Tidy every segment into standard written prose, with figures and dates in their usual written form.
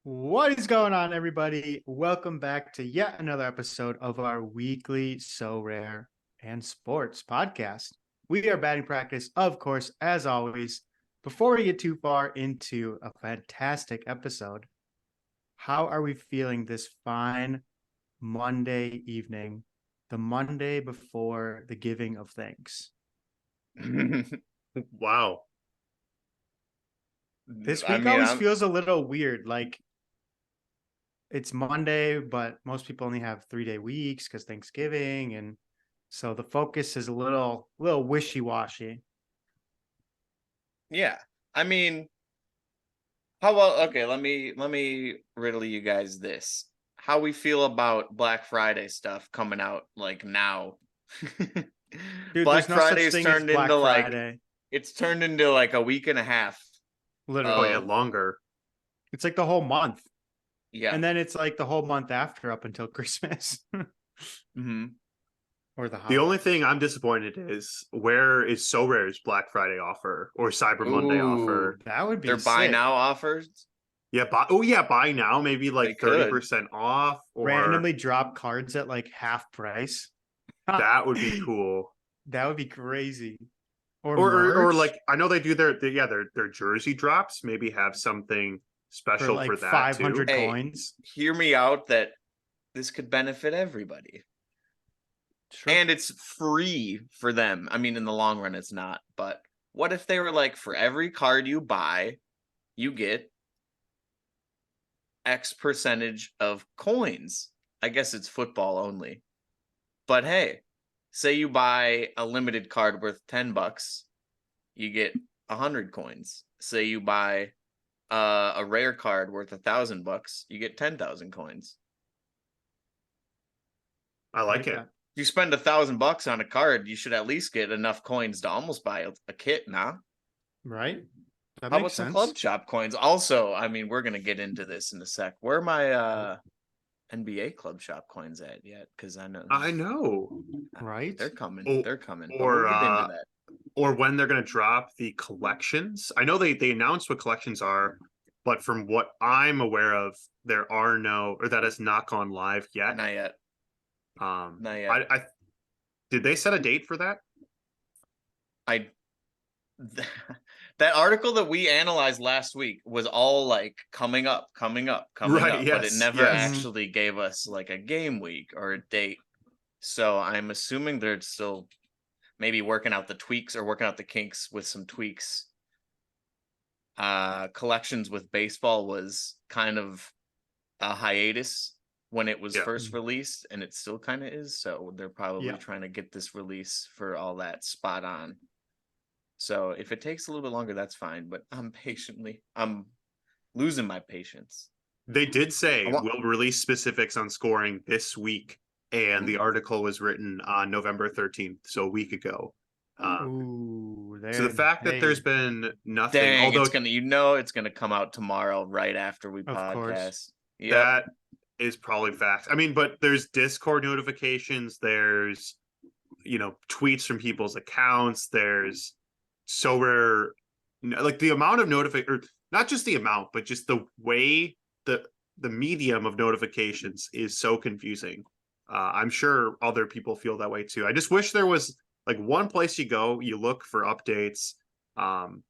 What is going on, everybody? Welcome back to yet another episode of our weekly So Rare and Sports podcast. We are batting practice, of course, as always. Before we get too far into a fantastic episode, how are we feeling this fine Monday evening, the Monday before the giving of thanks? Wow. This I week mean, always I'm feels a little weird. Like it's Monday, but most people only have 3-day weeks because Thanksgiving, and so the focus is a little wishy-washy. yeah. I mean, how about okay, let me riddle you guys this. How we feel about Black Friday stuff coming out like now. Dude, there's Black no such Friday's thing as turned into Black like Friday. it's turned into like a week and a half Literally. Oh yeah, of longer. It's like the whole month. yeah. And then it's like the whole month after up until Christmas hmm or the The only holidays. thing I'm disappointed is where is Sorare's Black Friday offer or Cyber Monday Ooh, offer? That would their be buy sick. now offers. Yeah, buy now, maybe They like could. 30% off, or Randomly drop cards at like half price. that that would be cool. would be crazy. Or Or merch like I know they do their jersey drops, maybe have something for special like for that too. 500 Hey, coins. hear me out that this could benefit everybody. True. And it's free for them. I mean, in the long run, it's not. But what if they were like, for every card you buy, you get X percentage of coins? I guess it's football only. But hey, say you buy a limited card worth $10, you get 100 coins. Say you buy a rare card worth $1,000, you get 10,000 coins. I like it. that. If you spend $1,000 on a card, you should at least get enough coins to almost buy a kit, nah? Right? That How makes about some sense. club shop coins? Also, I mean, we're gonna get into this in a sec. Where are my NBA club shop coins at yet? Because I know. Right? they're coming. Oh, They're coming. But or we'll get into that. or when they're going to drop the collections. I know they announced what collections are, but from what I'm aware of, there are no, or that has not gone live yet. Not yet. Not yet. I did they set a date for that? I that article that we analyzed last week was all like coming up, Right, but it yes, never yes. actually gave us like a game week or a date. So I'm assuming they're still maybe working out the tweaks or working out the kinks with some tweaks. Collections with baseball was kind of a hiatus when it was Yeah. first released, and it still kind of is. So they're probably Yeah. trying to get this release for all that spot on. So if it takes a little bit longer, that's fine. But I'm losing my patience. They did say I want, we'll release specifics on scoring this week, and the Ooh. article was written on November 13th, so a week ago. Ooh, So the fact that there's been nothing, Dang, although it's gonna come out tomorrow, right after we of course. podcast. Yep. that is probably facts. I mean, but there's Discord notifications, there's tweets from people's accounts, there's so rare, like the amount of or not just the amount, but just the way the medium of notifications is so confusing. I'm sure other people feel that way too. I just wish there was like one place you go, you look for updates. And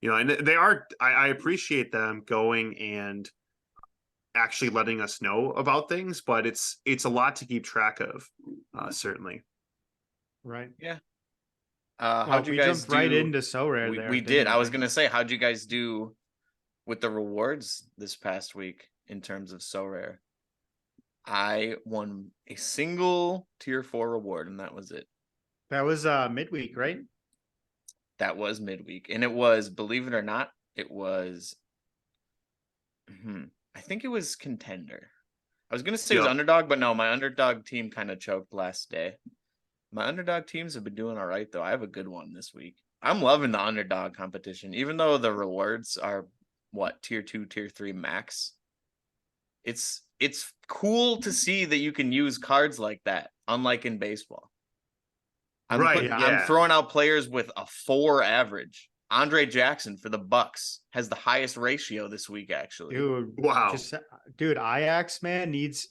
they are. I appreciate them going and actually letting us know about things, but it's a lot to keep track of. Certainly. Right. Yeah. Well, How'd you we guys jumped right do? into So Rare there. We did. I was we? gonna say, how'd you guys do with the rewards this past week in terms of So Rare? I won a single tier 4 reward, and that was it. That was midweek, right? That was midweek, and it was, believe it or not, it was. I think it was contender. I was gonna say it was underdog, but no, my underdog team kind of choked last day. My underdog teams have been doing all right though. I have a good one this week. I'm loving the underdog competition, even though the rewards are what, tier 2, tier 3 max. It's cool to see that you can use cards like that, unlike in baseball. I'm throwing out players with a 4 average, Andre Jackson for the Bucks has the highest ratio this week, actually. Dude, Wow. dude, Ajax man needs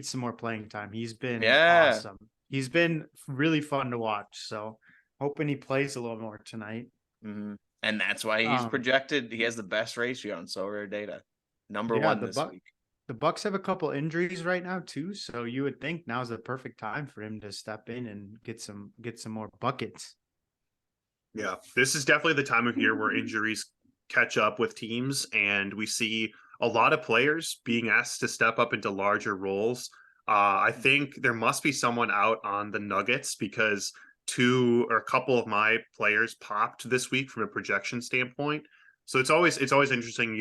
some more playing time. He's been Yeah. awesome. He's been really fun to watch. So hoping he plays a little more tonight. Mm-hmm. And that's why he's projected. He has the best ratio on Sorare data. Number one this week. The Bucks have a couple injuries right now too, so you would think now's the perfect time for him to step in and get some more buckets. Yeah, this is definitely the time of year where injuries catch up with teams, and we see a lot of players being asked to step up into larger roles. I think there must be someone out on the Nuggets because a couple of my players popped this week from a projection standpoint. So it's always interesting,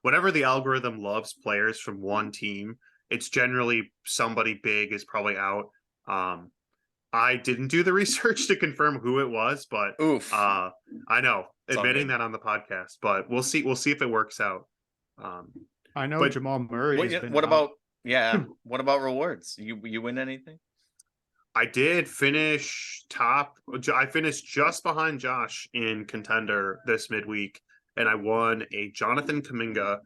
whenever the algorithm loves players from one team, it's generally somebody big is probably out. I didn't do the research to confirm who it was, but Oof. I know admitting that on the podcast, but we'll see if it works out. I know Jamal Murray. What about rewards? You win anything? I did finish top. I finished just behind Josh in contender this midweek, and I won a Jonathan Kuminga,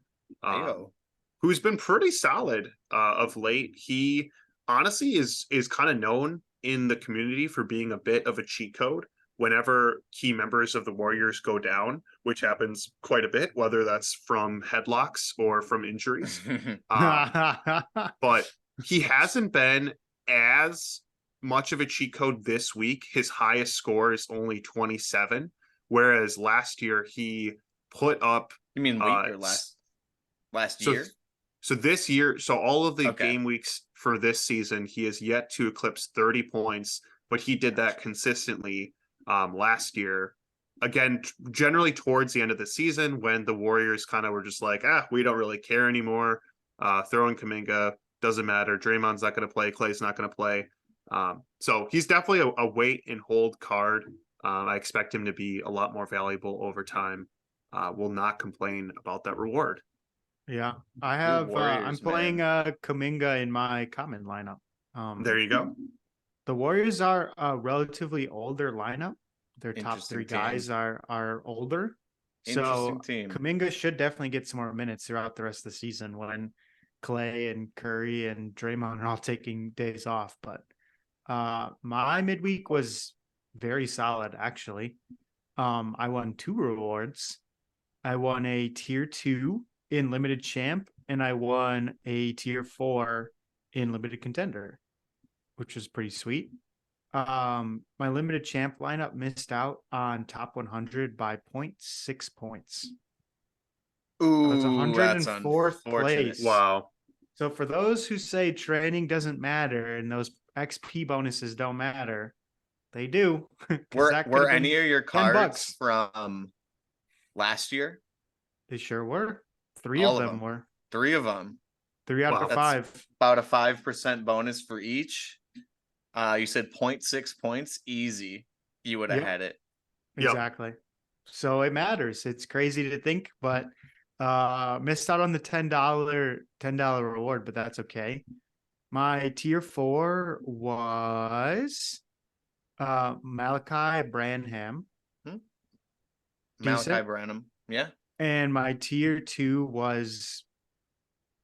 who's been pretty solid of late. He honestly is kind of known in the community for being a bit of a cheat code whenever key members of the Warriors go down, which happens quite a bit, whether that's from headlocks or from injuries. But he hasn't been as much of a cheat code this week. His highest score is only 27, whereas last year he put up. You mean week or last year? So this year, all of the game weeks for this season, he has yet to eclipse 30 points, but he did that consistently last year. Again, generally towards the end of the season when the Warriors kind of were just like, we don't really care anymore. Throwing Kuminga doesn't matter. Draymond's not going to play. Clay's not going to play. So he's definitely a wait and hold card. I expect him to be a lot more valuable over time. Will not complain about that reward. Yeah, I have. I'm playing Kuminga in my common lineup. There you go. The Warriors are a relatively older lineup. Their top three guys are older. So Kuminga should definitely get some more minutes throughout the rest of the season when Clay and Curry and Draymond are all taking days off. But my midweek was very solid, actually. I won 2 rewards. I won a tier 2 in limited champ, and I won a tier 4 in limited contender, which was pretty sweet. My limited champ lineup missed out on top 100 by 0.6 points. Ooh, that's 104th place. Wow. So for those who say training doesn't matter and those XP bonuses don't matter, they do. Were any of your cards from last year? They sure were. 3 of them were. 3 of them. 3 out of 5. About a 5% bonus for each. You said 0.6 points. Easy. You would have had it. Exactly. So it matters. It's crazy to think, but missed out on the $10 reward, but that's okay. My tier 4 was Malachi Branham. Malachi Branham. Yeah. And my tier 2 was,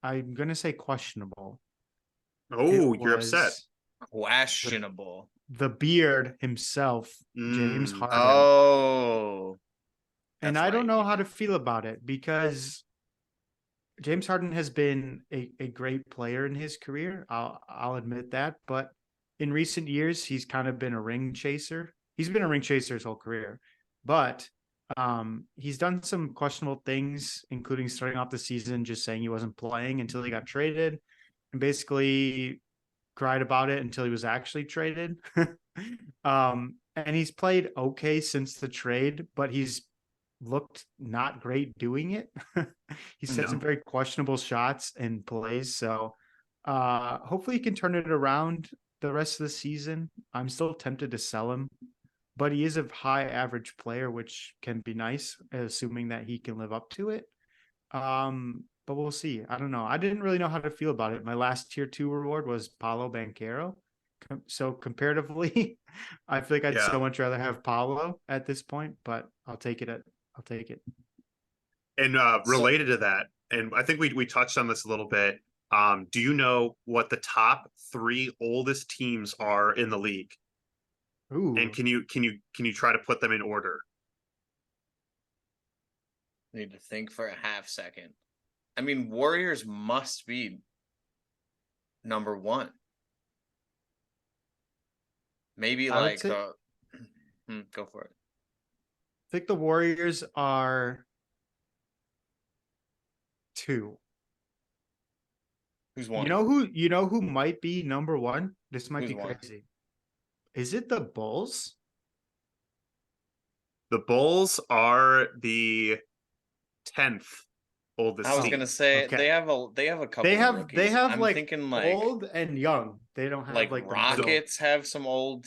I'm going to say questionable. Oh, you're upset. Questionable. The beard himself, James Harden. Oh. And I don't know how to feel about it because James Harden has been a great player in his career. I'll admit that. But in recent years, he's kind of been a ring chaser. He's been a ring chaser his whole career. But he's done some questionable things, including starting off the season just saying he wasn't playing until he got traded, and basically cried about it until he was actually traded. And he's played okay since the trade, but he's looked not great doing it. He's had some very questionable shots and plays. So hopefully he can turn it around the rest of the season. I'm still tempted to sell him, but he is a high average player, which can be nice, assuming that he can live up to it. But we'll see. I don't know. I didn't really know how to feel about it. My last tier 2 reward was Paulo Banchero So comparatively, I feel like I'd Yeah. so much rather have Paulo at this point, but I'll take it. I'll take it. And related to that, and I think we touched on this a little bit. Do you know what the top 3 oldest teams are in the league? And Ooh, can you try to put them in order? Need to think for a half second. I mean, Warriors must be number 1. Maybe I would like say go for it. I think the Warriors are 2. Who's 1? You know who might be number 1? This might Who's be 1? crazy. Is it the Bulls? The Bulls are the 10th oldest I was team. gonna say Okay. they have a couple They of have rookies. I'm like thinking like old and young. They don't have like like the middle. Rockets have some old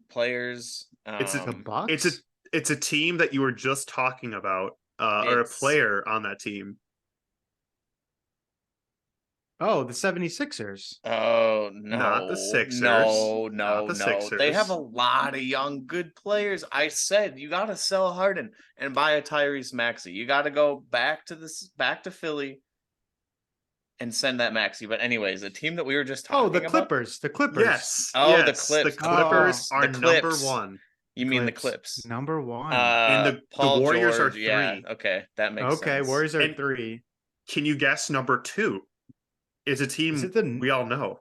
players. It's The a Bucks. it's a team that you were just talking about, or a It's- player on that team. Oh, the 76ers. Oh Not the no, Sixers. no, Not no, the no. They have a Sixers. lot of young, good players. I said you gotta sell Harden and buy a Tyrese Maxey. You gotta go back to Philly and send that Maxey. But anyways, the team that we were just Oh, talking the about. Clippers. The Clippers. Yes. Oh, the yes. Clips. The Clippers Oh, are the number Clips. 1. You mean the Clips? Number 1. And the Paul Warriors George, are yeah, 3. okay, that makes Okay, sense. Warriors are And- 3. Can you guess number 2? Is a Is team it the we all know.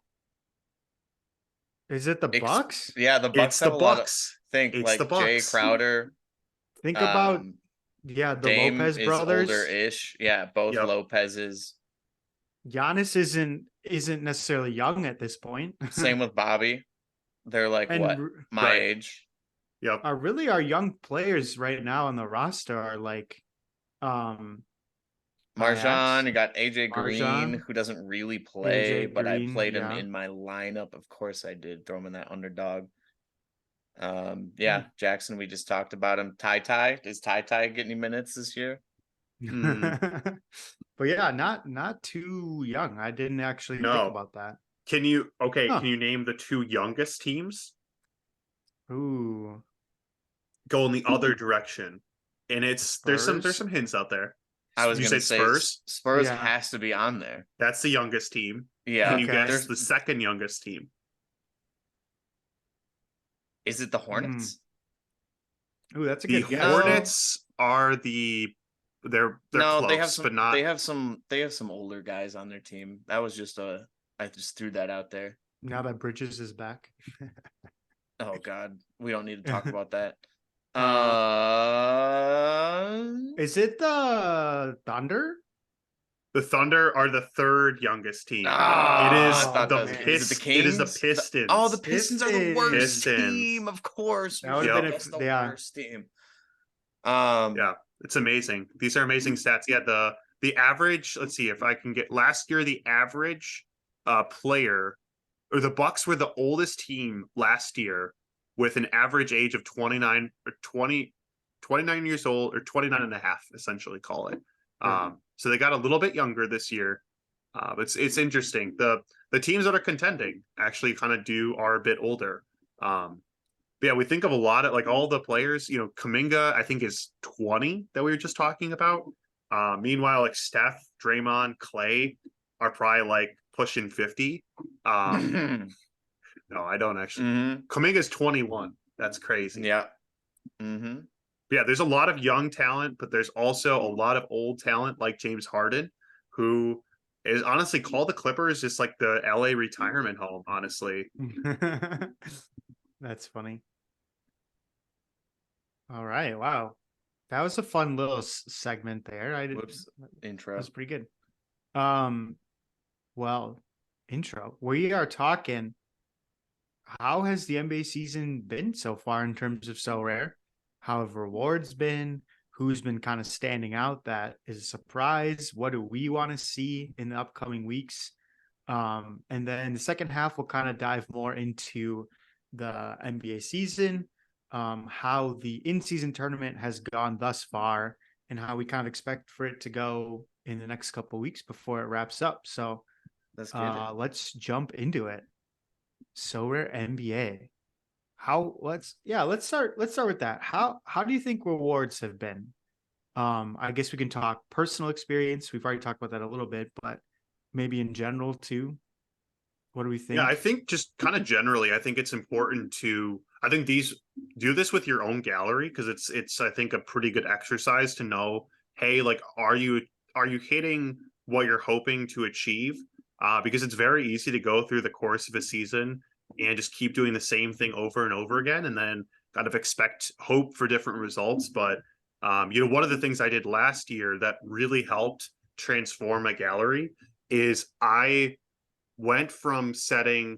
Bucks? Yeah, the Bucks It's have the a lot of Bucks. think It's the like Jay Bucks. Crowder. Think about Um, the Dame Lopez is brothers. older-ish. Yeah, both Yep. Lopez's. Giannis isn't necessarily young at this point. Same with Bobby. They're like And what? My Right. age. Yep. really our young players right now on the roster are like Marjan, Ajax, you got AJ Green, Marjan, who doesn't really play, AJ but I Green, played him yeah. in my lineup. Of course I did. Throw him in that underdog. Hmm. Jackson, we just talked about him. Ty. Is Ty get any minutes this year? But yeah, not too young. I didn't actually think No. about that. Can you Huh. can you name the 2 youngest teams? Ooh, Go in the other direction. And there's Spurs? some hints out there. I was You gonna said say Spurs? Spurs Yeah. has to be on there. That's the youngest team. Yeah. Can you Okay. guess There's the second youngest team? Is it the Hornets? Ooh, that's a The good guess. Hornets are they're No, close, they have some but not they have some older guys on their team. That was just I just threw that out there. Now that Bridges is back. Oh god, we don't need to talk about that. Is it the Thunder? the Thunder are the 3rd youngest team. Ah, it is I thought the that was- is it the It is the Kings? Pistons. Oh, the Pistons are the worst Pistons. team, of course. That would've been Yep. if- That's the yeah. worst team. Yeah, it's amazing. These are amazing stats. Yeah, the average, let's see if I can get last year the average player, or the Bucks were the oldest team last year with an average age of 29 or 29 years old, or 29 and a half, essentially call it. So they got a little bit younger this year. It's interesting. The teams that are contending actually kind of are a bit older. But yeah, we think of a lot of like all the players, Kuminga, I think is 20 that we were just talking about. Meanwhile, like Steph, Draymond, Clay are probably like pushing 50. No, I don't actually. Kuminga's 21. That's crazy. Yeah. Mm-hmm. Yeah, there's a lot of young talent, but there's also a lot of old talent like James Harden, who is honestly called the Clippers just like the LA retirement home, honestly. That's funny. All right, wow. That was a fun little segment there. Whoops. Intro. That was pretty good. Well, intro. We are talking. How has the NBA season been so far in terms of Sorare? How have rewards been? Who's been kind of standing out that is a surprise? What do we want to see in the upcoming weeks? And then the second half, we'll kind of dive more into the NBA season, how the in-season tournament has gone thus far, and how we kind of expect for it to go in the next couple of weeks before it wraps up. So Let's get it. let's jump into it. Sorare MBA. Let's start with that. How do you think rewards have been? I guess we can talk personal experience. We've already talked about that a little bit, but maybe in general too. What do we Yeah, I think? think just kind of generally, I think it's important to I think these do this with your own gallery because it's I think a pretty good exercise to know, hey, like are you hitting what you're hoping to achieve? Because it's very easy to go through the course of a season and just keep doing the same thing over and over again, and then kind of expect hope for different results. But one of the things I did last year that really helped transform my gallery is I went from setting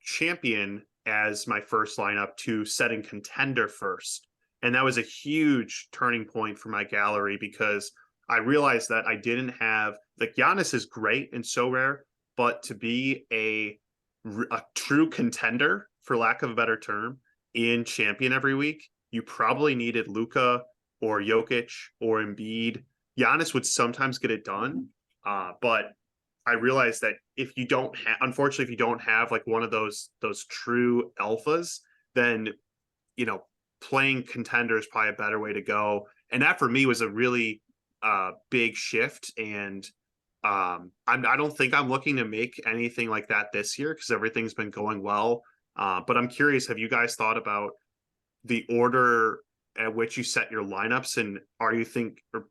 champion as my first lineup to setting contender first. And that was a huge turning point for my gallery because I realized that I didn't have like Giannis is great and so rare, but to be a true contender, for lack of a better term, in champion every week, you probably needed Luka or Jokic or Embiid. Giannis would sometimes get it done, but I realized that if you don't have, unfortunately, if you don't have like one of those true alphas, then you know playing contender is probably a better way to go. And that for me was a really big shift. And I don't think I'm looking to make anything like that this year because everything's been going well. But I'm curious, have you guys thought about the order at which you set your lineups, and are you think or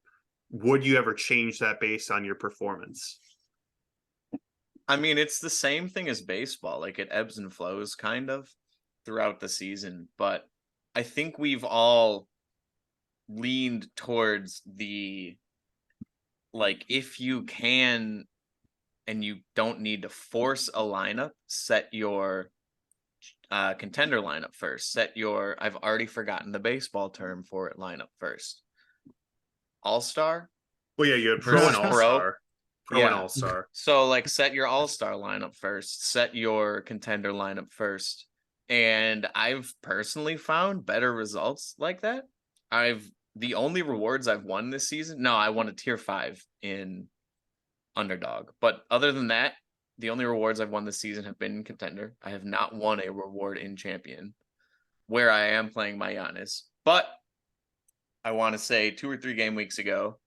would you ever change that based on your performance? I mean, it's the same thing as baseball. Like it ebbs and flows kind of throughout the season, but I think we've all leaned towards the like if you can and you don't need to force a lineup, set your contender lineup first. Set your I've already forgotten the baseball term for it lineup first. All-star Well, yeah, you had pro and versus all pro. star, pro and Yeah. all star. So like set your all-star lineup first, set your contender lineup first. And I've personally found better results like that. The only rewards I've won this season, no, I won a tier 5 in underdog. But other than that, the only rewards I've won this season have been in contender. I have not won a reward in champion where I am playing my Giannis. But I want to say 2 or 3 game weeks ago,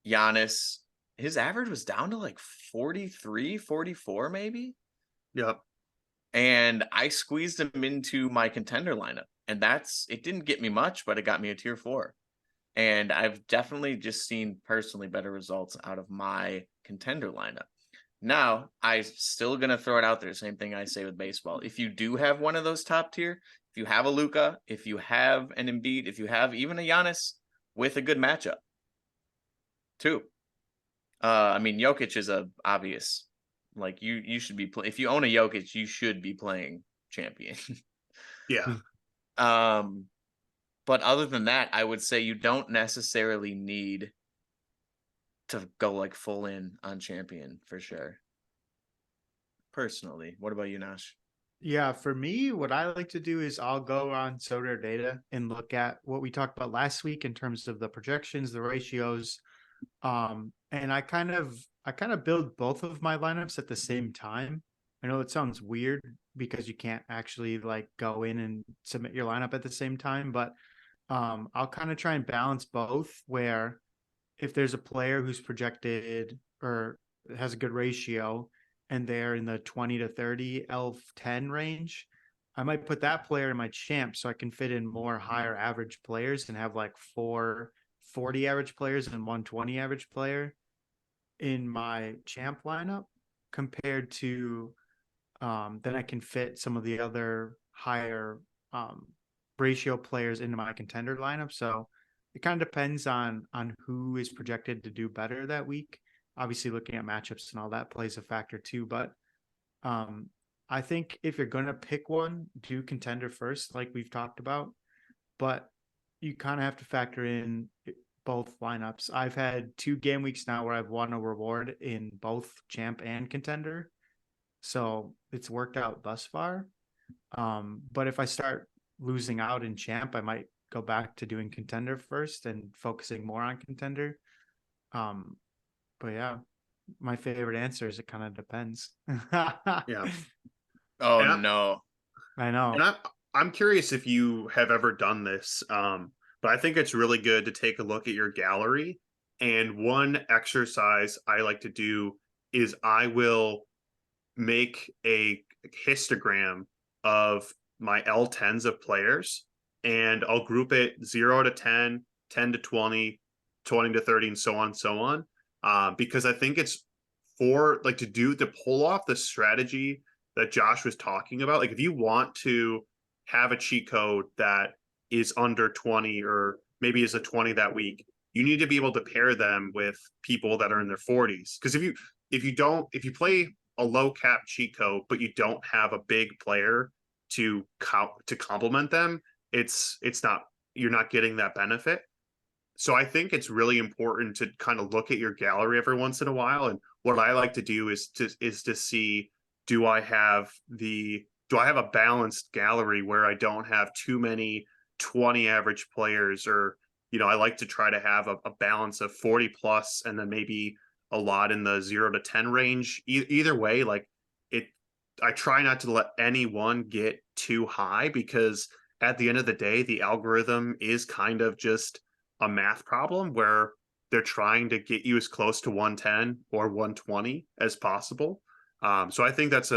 Giannis, his average was down to like 43, 44 maybe. Yep. And I squeezed him into my contender lineup. And it didn't get me much, but it got me a tier 4. And I've definitely just seen personally better results out of my contender lineup. Now, I'm still going to throw it out there. Same thing I say with baseball. If you do have one of those top tier, if you have a Luka, if you have an Embiid, if you have even a Giannis with a good matchup, too. I mean, Jokic is a obvious. Like you should be if you own a Jokic, you should be playing champion. Yeah. But other than that, I would say you don't necessarily need to go like full in on champion for sure. Personally, what about you, Nash? Yeah, for me, what I like to do is I'll go on Sorare data and look at what we talked about last week in terms of the projections, the ratios, and I kind of build both of my lineups at the same time. I know it sounds weird because you can't actually like go in and submit your lineup at the same time, but I'll kind of try and balance both where if there's a player who's projected or has a good ratio and they're in the 20 to 30 ELF10 range, I might put that player in my champ so I can fit in more higher average players and have like 440 average players and 120 average player in my champ lineup compared to then I can fit some of the other higher um, ratio players into my contender lineup. So it kind of depends on who is projected to do better that week. Obviously, looking at matchups and all that plays a factor too. But um, I think if you're gonna pick one, do contender first, like we've talked about. But you kind of have to factor in both lineups. I've had 2 game weeks now where I've won a reward in both champ and contender, so it's worked out thus far. But if I start losing out in champ, I might go back to doing contender first and focusing more on contender. Um, but yeah, my favorite answer is it kind of depends. Yeah. Oh And no. I know. And I'm curious if you have ever done this, but I think it's really good to take a look at your gallery. And one exercise I like to do is I will make a histogram of my L10s of players, and I'll group it 0 to 10, 10 to 20, 20 to 30, and so on and so on. Because I think it's for like to pull off the strategy that Josh was talking about. Like if you want to have a cheat code that is under 20 or maybe is a 20 that week, you need to be able to pair them with people that are in their 40s. Because if you play a low cap cheat code, but you don't have a big player to complement them, it's not you're not getting that benefit. So I think it's really important to kind of look at your gallery every once in a while. And what I like to do is to see, do I have a balanced gallery where I don't have too many 20 average players, or I like to try to have a balance of 40 plus and then maybe a lot in the 0 to 10 range. Either way, like it I try not to let anyone get too high, because at the end of the day, the algorithm is kind of just a math problem where they're trying to get you as close to 110 or 120 as possible. So I think that's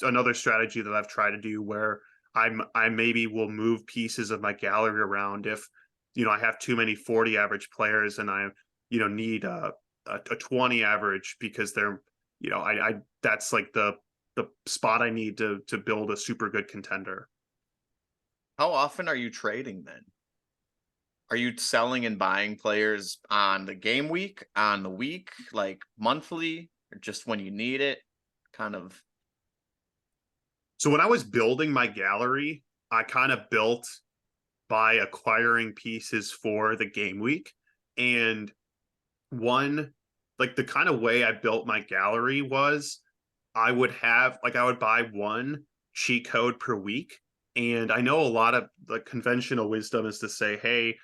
another strategy that I've tried to do, where I maybe will move pieces of my gallery around if I have too many 40 average players and I need a 20 average, because they're I that's like the spot I need to build a super good contender. How often are you trading then? Are you selling and buying players on the game week, on the week, like monthly, or just when you need it? Kind of. So when I was building my gallery, I kind of built by acquiring pieces for the game week. And one, like the kind of way I built my gallery was I would buy one cheat code per week. And I know a lot of the conventional wisdom is to say, hey,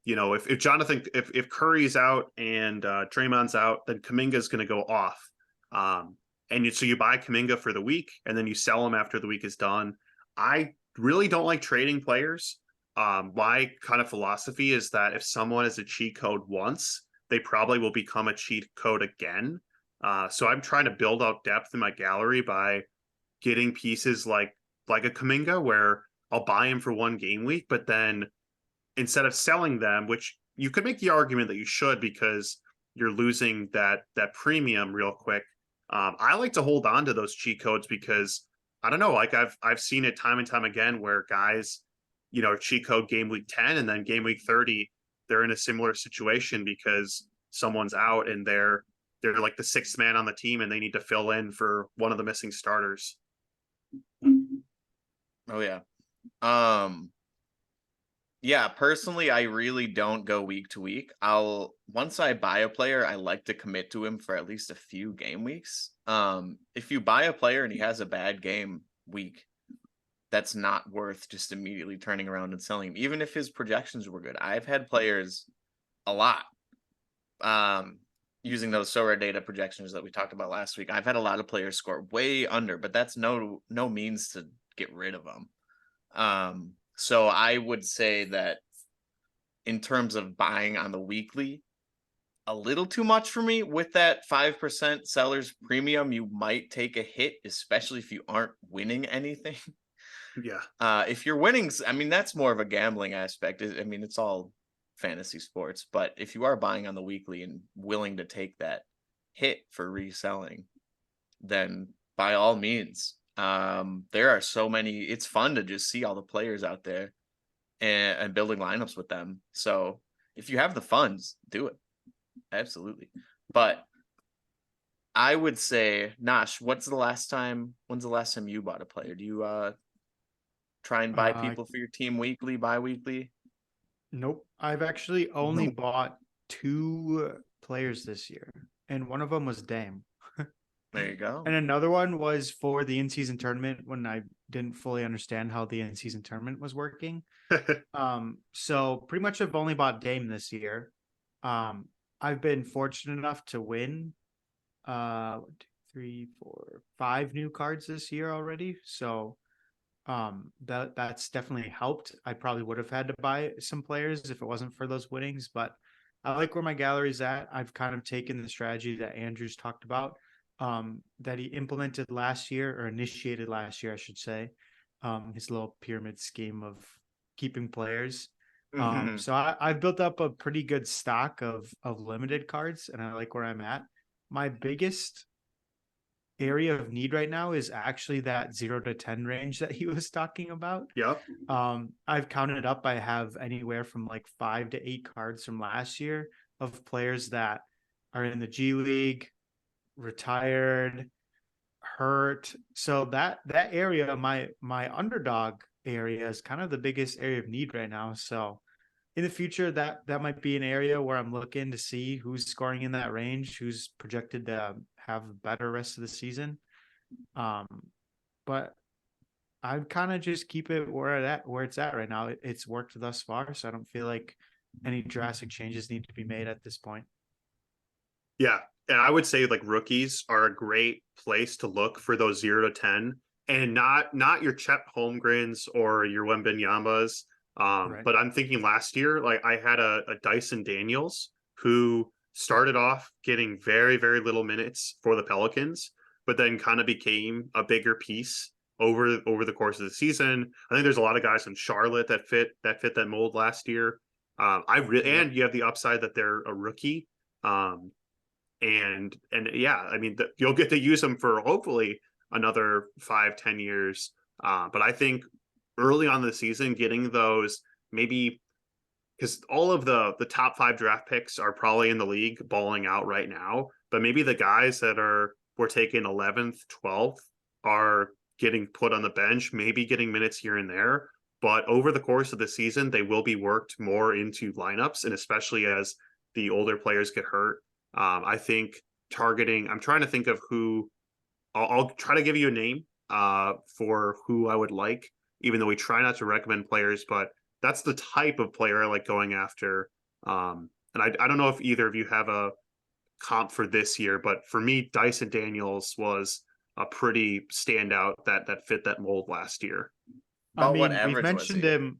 if Curry's out and Draymond's out, then Kuminga's going to go off. So you buy Kuminga for the week and then you sell him after the week is done. I really don't like trading players. My kind of philosophy is that if someone is a cheat code once, they probably will become a cheat code again. So I'm trying to build out depth in my gallery by getting pieces like a Kuminga, where I'll buy him for one game week, but then instead of selling them, which you could make the argument that you should because you're losing that premium real quick. I like to hold on to those cheat codes because I don't know, like I've seen it time and time again where guys, cheat code game week 10 and then game week 30, they're in a similar situation because someone's out and they're like the sixth man on the team and they need to fill in for one of the missing starters. Oh yeah. Yeah, personally, I really don't go week to week. Once I buy a player, I like to commit to him for at least a few game weeks. If you buy a player and he has a bad game week, that's not worth just immediately turning around and selling him, even if his projections were good. I've had players a lot, using those Sorare data projections that we talked about last week. I've had a lot of players score way under, but that's no means to get rid of them. So I would say that in terms of buying on the weekly, a little too much for me. With that 5% seller's premium, you might take a hit, especially if you aren't winning anything. Yeah. If you're winning, I mean, that's more of a gambling aspect. I mean, it's all fantasy sports, but if you are buying on the weekly and willing to take that hit for reselling, then by all means. There are so many. It's fun to just see all the players out there and building lineups with them. So if you have the funds, do it. Absolutely. But I would say, Nash, when's the last time you bought a player? Do you try and buy people for your team weekly, bi-weekly? Nope. I've actually only bought 2 players this year, and one of them was Dame. There you go. And another one was for the in-season tournament when I didn't fully understand how the in-season tournament was working. So pretty much I've only bought Dame this year. I've been fortunate enough to win three, four, five new cards this year already. So that's definitely helped. I probably would have had to buy some players if it wasn't for those winnings, but I like where my gallery's at. I've kind of taken the strategy that Andrew's talked about, that he implemented last year, or initiated last year, I should say, his little pyramid scheme of keeping players. Mhm. So I've built up a pretty good stock of limited cards, and I like where I'm at. My biggest area of need right now is actually that 0 to 10 range that he was talking about. Yep. I've counted up. I have anywhere from like 5 to 8 cards from last year of players that are in the G League, retired, hurt. So that area, my underdog area, is kind of the biggest area of need right now. So in the future, that might be an area where I'm looking to see who's scoring in that range, who's projected to have a better rest of the season. But I'd kind of just keep it where it's at right now. It's worked thus far, so I don't feel like any drastic changes need to be made at this point. Yeah. And I would say like rookies are a great place to look for those 0 to 10, and not your Chet Holmgrens or your Wembenyambas. Right. But I'm thinking last year, like I had a Dyson Daniels who started off getting very, very little minutes for the Pelicans, but then kind of became a bigger piece over the course of the season. I think there's a lot of guys in Charlotte that fit that mold last year. Yep. And you have the upside that they're a rookie. And yeah, I mean, you'll get to use them for hopefully another 5-10 years. But I think early on in the season, getting those, maybe because all of the top 5 draft picks are probably in the league balling out right now, but maybe the guys that were taken 11th, 12th are getting put on the bench, maybe getting minutes here and there. But over the course of the season, they will be worked more into lineups, and especially as the older players get hurt. I think I'm trying to think of who. I'll try to give you a name for who I would like, even though we try not to recommend players, but that's the type of player I like going after. And I don't know if either of you have a comp for this year, but for me, Dyson Daniels was a pretty standout that fit that mold last year. I About what mean, we've average was mentioned he? him.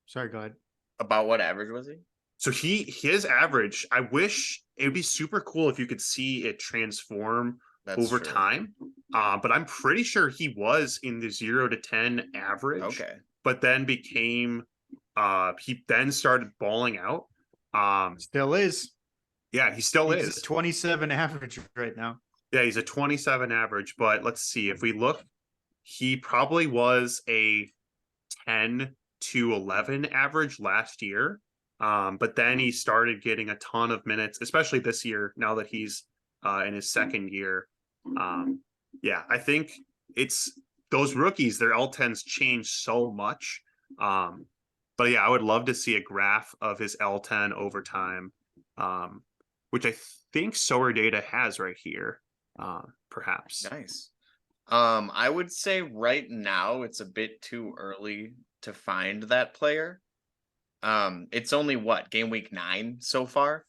Sorry, go ahead. About what average was he? So his average, I wish it would be super cool if you could see it transform That's over true. time. But I'm pretty sure he was in the 0 to 10 average, Okay. but then he then started balling out. Still is. Yeah, he still He's is. a 27 average right now. Yeah, he's a 27 average, but let's see. If we look, he probably was a 10 to 11 average last year. But then he started getting a ton of minutes, especially this year, now that he's in his second year. Yeah, I think it's those rookies, their L10s change so much. But yeah, I would love to see a graph of his L10 over time, which I think Solar Data has right here, perhaps. Nice. I would say right now it's a bit too early to find that player. It's only game week 9 so far,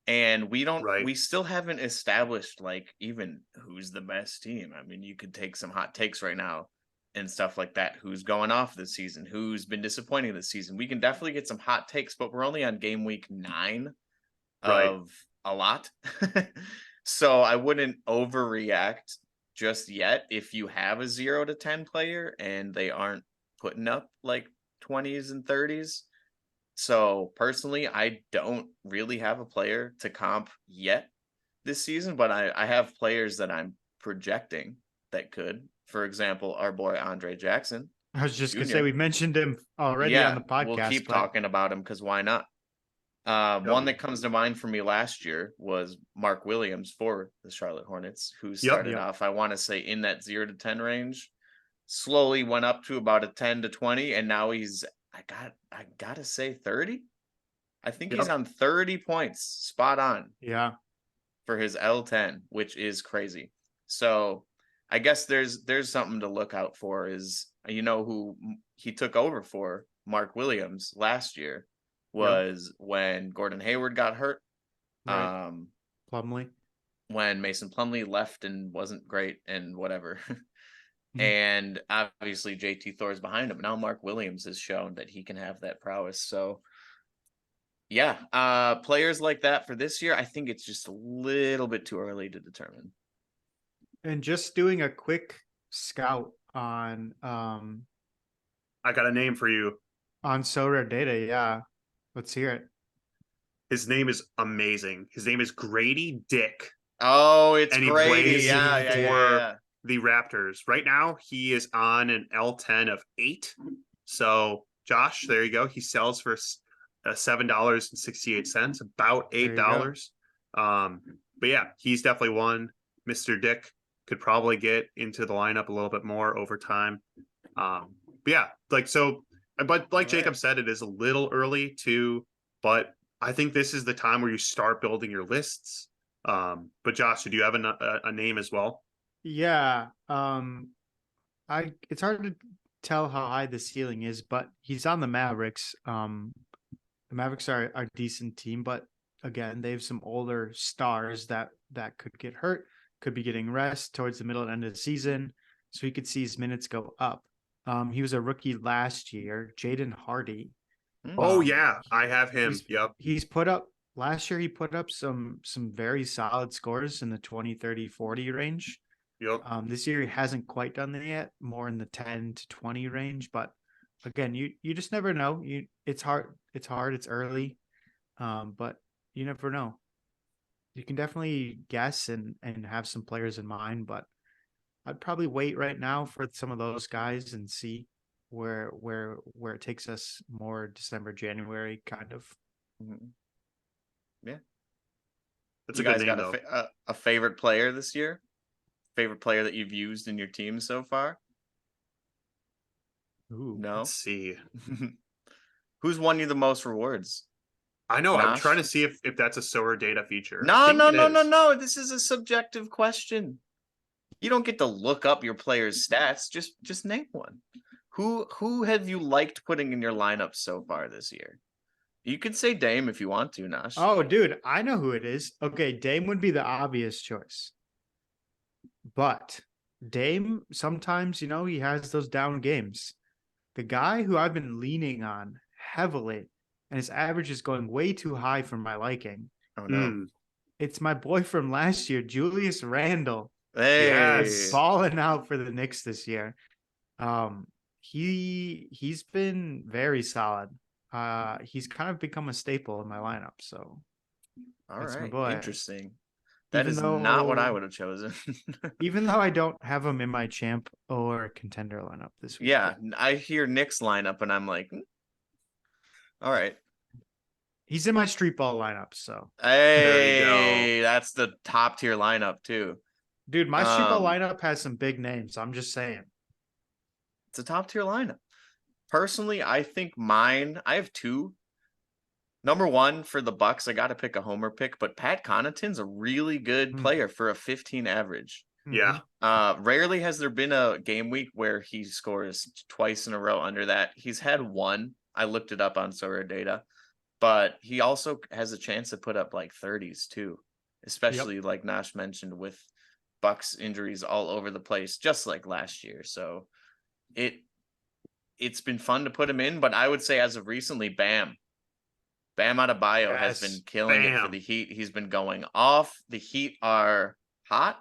and Right. we still haven't established like even who's the best team. I mean, you could take some hot takes right now and stuff like that. Who's going off this season? Who's been disappointing this season? We can definitely get some hot takes, but we're only on game week 9 Right. of a lot. So I wouldn't overreact just yet if you have a 0 to 10 player and they aren't putting up like 20s and 30s. So personally, I don't really have a player to comp yet this season, but I have players that I'm projecting that could. For example, our boy Andre Jackson I was just gonna say Jr. we mentioned him already on Yeah, the we'll podcast, keep but talking about him because why not? One that comes to mind for me last year was Mark Williams for the Charlotte Hornets, who started Yep. off, I want to say, in that 0 to 10 range, slowly went up to about a 10 to 20, and now he's I gotta say 30. I think he's Yep. on 30 points, spot on Yeah. for his L10, which is crazy. So I guess there's something to look out for. Is who he took over for, Mark Williams last year, was when Gordon Hayward got hurt. Right. Plumlee. when Mason Plumlee left and wasn't great and whatever. Mhm. And obviously JT Thor's behind him. Now Mark Williams has shown that he can have that prowess. So yeah, players like that for this year, I think it's just a little bit too early to determine. And just doing a quick scout on I got a name for you. Sorare data, yeah. Let's hear it. His name is amazing. His name is Grady Dick. Oh, it's And he Grady. plays Yeah. the Raptors. Right now, he is on an L10 of 8. So, Josh, there you go. He sells for $7.68, about There you go. $8. But yeah, he's definitely one. Mr. Dick could probably get into the lineup a little bit more over time. But yeah, but like Jacob said, it is a little early too, but I think this is the time where you start building your lists. But Josh, do you have a name as well? Yeah. It's hard to tell how high the ceiling is, but he's on the Mavericks. The Mavericks are a decent team, but again, they have some older stars that could get hurt, could be getting rest towards the middle and end of the season. So he could see his minutes go up. He was a rookie last year, Jaden Hardy. Oh yeah, I have him. Yep. He's put up last year. He put up some very solid scores in the 20, 30, 40 range. Yep. This year he hasn't quite done that yet, more in the 10 to 20 range. But again, you just never know. It's hard. It's early, but you never know. You can definitely guess and have some players in mind, but I'd probably wait right now for some of those guys and see where it takes us more December, January kind of. Yeah. That's You a good guys name, got though. a favorite player this year? Favorite player that you've used in your team so far? Ooh. No. Let's see. Who's won you the most rewards? I know. I'm Nash? trying to see if that's a Sorare data feature. No. This is a subjective question. You don't get to look up your player's stats. Just name one. Who have you liked putting in your lineup so far this year? You could say Dame if you want to, Nash. Oh, dude, I know who it is. Okay, Dame would be the obvious choice. But Dame, sometimes, he has those down games. The guy who I've been leaning on heavily, and his average is going way too high for my liking. Oh no. It's my boy from last year, Julius Randle. Hey. Yes. Balling out for the Knicks this year. He's been very solid. He's kind of become a staple in my lineup. So All that's my right. boy. Interesting. That Even is not what I would have chosen. Even though I don't have him in my champ or contender lineup this week. Yeah, I hear Nick's lineup and I'm like, all right. He's in my street ball lineup, so Hey, There you go. that's the top tier lineup too. dude, my street ball lineup has some big names. I'm just saying. It's a top tier lineup. Personally, I think I have 2. Number 1 for the Bucks, I got to pick a homer pick, but Pat Connaughton's a really good player for a 15 average. Yeah. Rarely has there been a game week where he scores twice in a row under that. He's had 1. I looked it up on Sorare data, but he also has a chance to put up like 30s too, especially like Nash mentioned with Bucks injuries all over the place, just like last year. So it's been fun to put him in, but I would say as of recently, Bam Adebayo has been killing it for the Heat. He's been going off. The Heat are hot.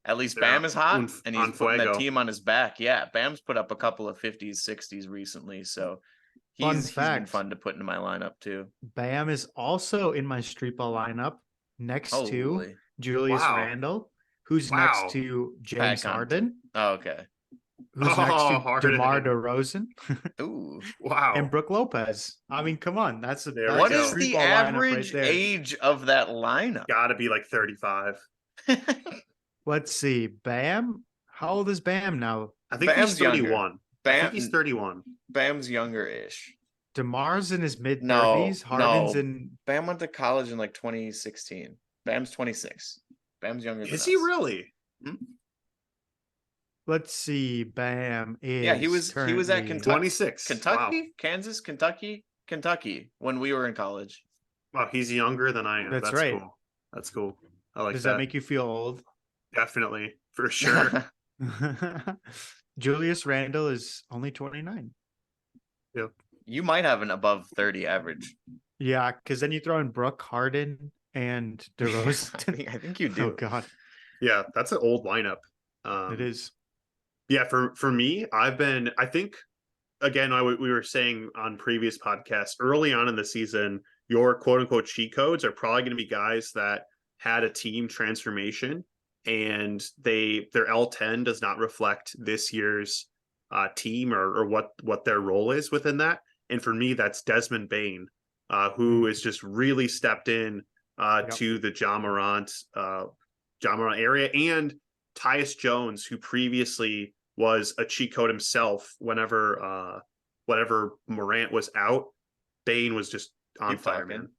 At least Bam is hot, and he's putting that team on his back. Yeah, Bam's put up a couple of 50s, 60s recently, so he's been fun to put into my lineup too. Bam is also in my street ball lineup next to Julius Randle, who's next to James Harden. Oh, okay. Who's next to DeMar DeRozan? Ooh, wow. And Brook Lopez. I mean, come on. What is the average age of that lineup? Gotta be like 35. Let's see. Bam? How old is Bam now? I think he's 31. I think he's 31. Bam's younger-ish. DeMar's in his mid-30s. Harden's in... Bam went to college in like 2016. Bam's 26. Bam's younger than us. Is he really? Let's see. Bam is he was at Kentucky. 26. Kentucky? Wow. Kansas? Kentucky when we were in college. Wow, he's younger than I am. That's right. Cool. That's cool. I like Does that. that make you feel old? Definitely, for sure. Julius Randle is only 29. Yep. You might have an above 30 average. Yeah, because then you throw in Brooke Harden and DeRozan. I think you Oh do. God, Yeah, that's an old lineup. it is. Yeah, for me, I think again, we were saying on previous podcasts early on in the season, your quote unquote cheat codes are probably going to be guys that had a team transformation and their L10 does not reflect this year's team or what their role is within that. And for me, that's Desmond Bain, who has just really stepped in Yep. to the Ja Morant area, and Tyus Jones, who previously was a cheat code himself whenever Morant was out. Bain was just on Keep fire, talking. man.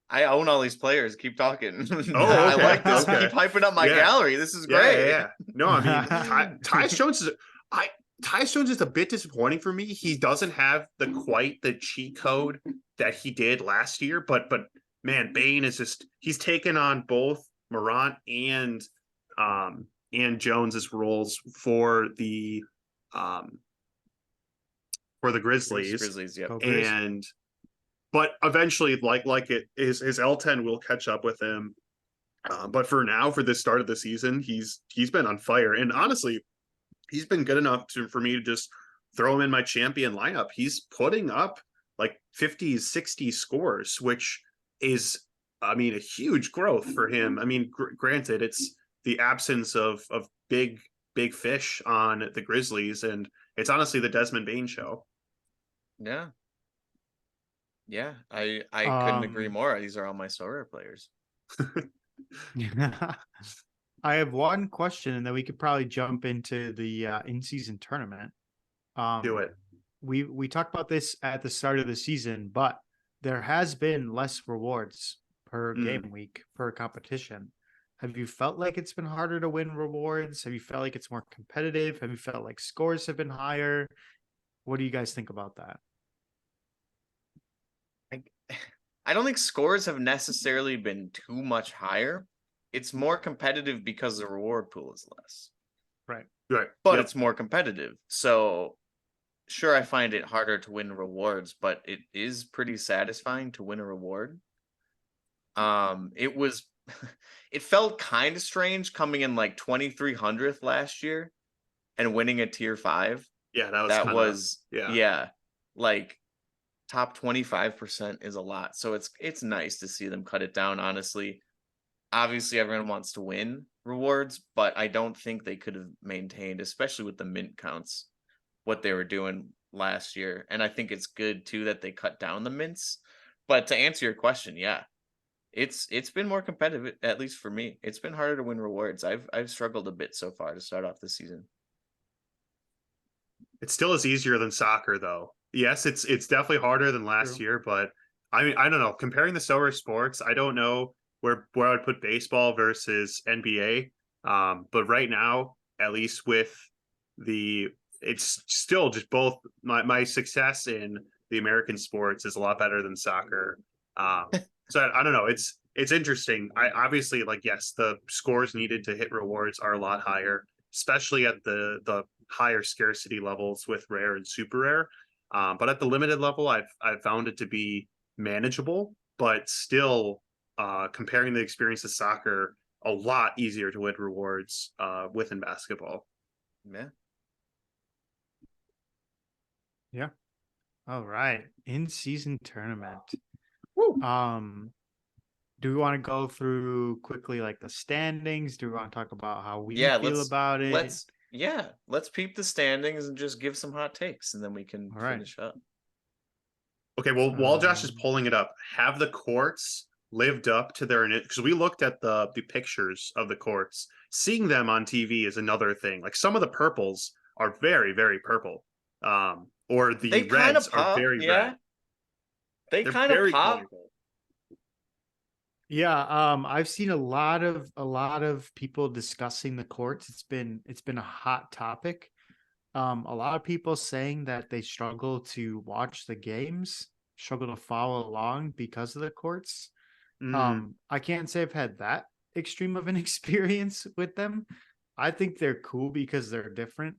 I own all these players. Keep talking. Oh, I okay, like this. okay. Keep hyping up my Yeah. gallery. This is Yeah, great. yeah. No, I mean Tyus Jones is Tyus Jones is a bit disappointing for me. He doesn't have quite the cheat code that he did last year, but man, Bain is just he's taken on both Morant and Jones's roles um for the Grizzlies. Grizzlies, yep. Go Grizz. And but eventually like it is his L10 will catch up with him. But for now, for the start of the season, he's been on fire, and honestly, he's been good enough for me to just throw him in my champion lineup. He's putting up like 50s, 60s scores, which is, I mean, a huge growth for him. I mean, granted, it's the absence of big fish on the Grizzlies, and it's honestly the Desmond Bain show. Yeah. Yeah, I couldn't agree more. These are all my Sorare players. I have one question, and then we could probably jump into the in-season tournament. Do it. We talked about this at the start of the season, but there has been less rewards per game week per competition. Have you felt like it's been harder to win rewards? Have you felt like it's more competitive? Have you felt like scores have been higher? What do you guys think about that? I don't think scores have necessarily been too much higher. It's more competitive because the reward pool is less. Right. But it's more competitive. So sure, I find it harder to win rewards, but it is pretty satisfying to win a reward. It was it felt kind of strange coming in like 2300th last year and winning a tier 5. Yeah, that was yeah. Like top 25% is a lot. So it's nice to see them cut it down, honestly. Obviously everyone wants to win rewards, but I don't think they could have maintained, especially with the mint counts, what they were doing last year. And I think it's good too that they cut down the mints. But to answer your question, yeah. It's been more competitive, at least for me. It's been harder to win rewards. I've struggled a bit so far to start off the season. It still is easier than soccer, though. Yes, it's definitely harder than last year, but I mean, I don't know. Comparing the Sorare sports, I don't know where I would put baseball versus NBA. But right now, at least it's still just both my success in the American sports is a lot better than soccer. So I don't know. It's interesting. I obviously yes, the scores needed to hit rewards are a lot higher, especially at the higher scarcity levels with rare and super rare. But at the limited level, I've found it to be manageable, but still comparing the experience to soccer, a lot easier to win rewards within basketball. Yeah. All right. In-season tournament. Woo. Do we want to go through quickly like the standings? Do we want to talk about how we feel about it? Let's peep the standings and just give some hot takes, and then we can finish up. Okay, well, while Josh is pulling it up, have the courts lived up to their, because we looked at the pictures of the courts. Seeing them on TV is another thing. Like some of the purples are very, very purple. Or the reds are very red. They kind of pop. Colorful. Yeah, I've seen a lot of people discussing the courts. It's been a hot topic. A lot of people saying that they struggle to watch the games, struggle to follow along because of the courts. I can't say I've had that extreme of an experience with them. I think they're cool because they're different,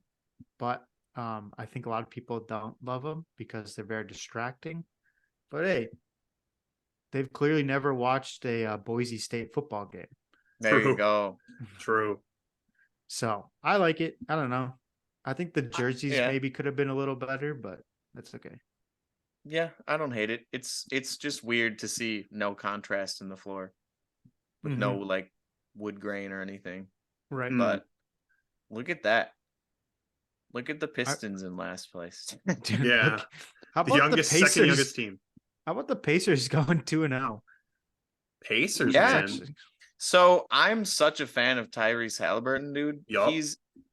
but I think a lot of people don't love them because they're very distracting. But hey, they've clearly never watched a Boise State football game. There you True. go. True. So I like it. I don't know. I think the jerseys Yeah. maybe could have been a little better, but that's okay. Yeah, I don't hate it. It's just weird to see no contrast in the floor with Mhm. no like wood grain or anything. Right. Mm. But look at that. Look at the Pistons in last place. Dude, Yeah. look, how The about youngest, the Pacers? second youngest team. How about the Pacers going 2-0? Pacers, Yeah. man. Actually, So I'm such a fan of Tyrese Halliburton, dude. Yup.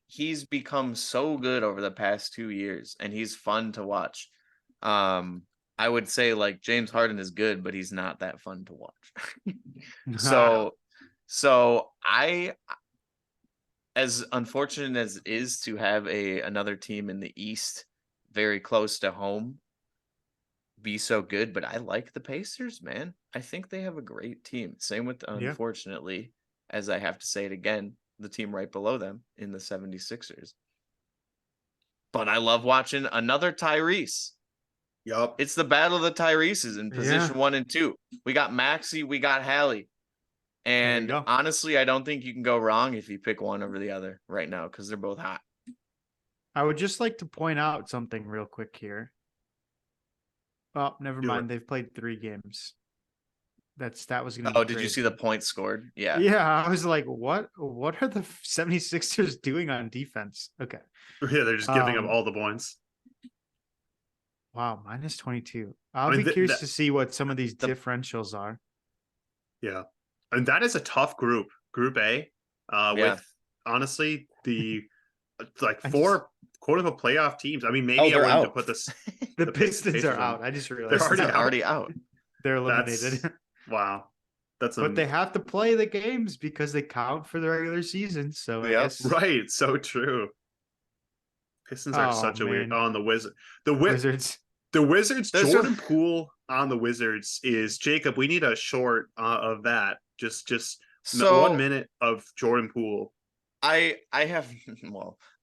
He's become so good over the past 2 years, and he's fun to watch. I would say like James Harden is good, but he's not that fun to watch. So I, as unfortunate as it is to have another team in the East very close to home be so good, but I like the Pacers, man. I think they have a great team. Same with, Yeah. unfortunately, as I have to say it again, the team right below them in the 76ers. But I love watching another Tyrese. Yup. It's the battle of the Tyreses in position Yeah. 1 and 2. We got Maxey, we got Hallie. And go. honestly, I don't think you can go wrong if you pick one over the other right now because they're both hot. I would just like to point out something real quick here. Well, never Do mind. it. They've played 3 games. That was going to be Oh, did you see the points scored? Yeah. Yeah, I was like, what are the 76ers doing on defense? Okay. Yeah, they're just giving up Um, all the points. Wow, minus 22. I'll I mean, be curious that- to see what some of these the- differentials are. Yeah. And that is a tough group. Group A. Yeah. With honestly the like I 4 quote unquote playoff teams. I mean, maybe Oh, I they're wanted to out. put this. The the Pistons Pacers are on. out. I just They're realized already that. out? already out. They're That's eliminated. wow. That's But they have to play the games because they count for the regular season. So I Yep. guess right. So true. Pistons are Oh, such a weird man. on the Wizard. Wizards. The Wizards, Those Jordan are- Poole on the Wizards is Jacob. We need a short of that. Just So 1 minute of Jordan Poole. I have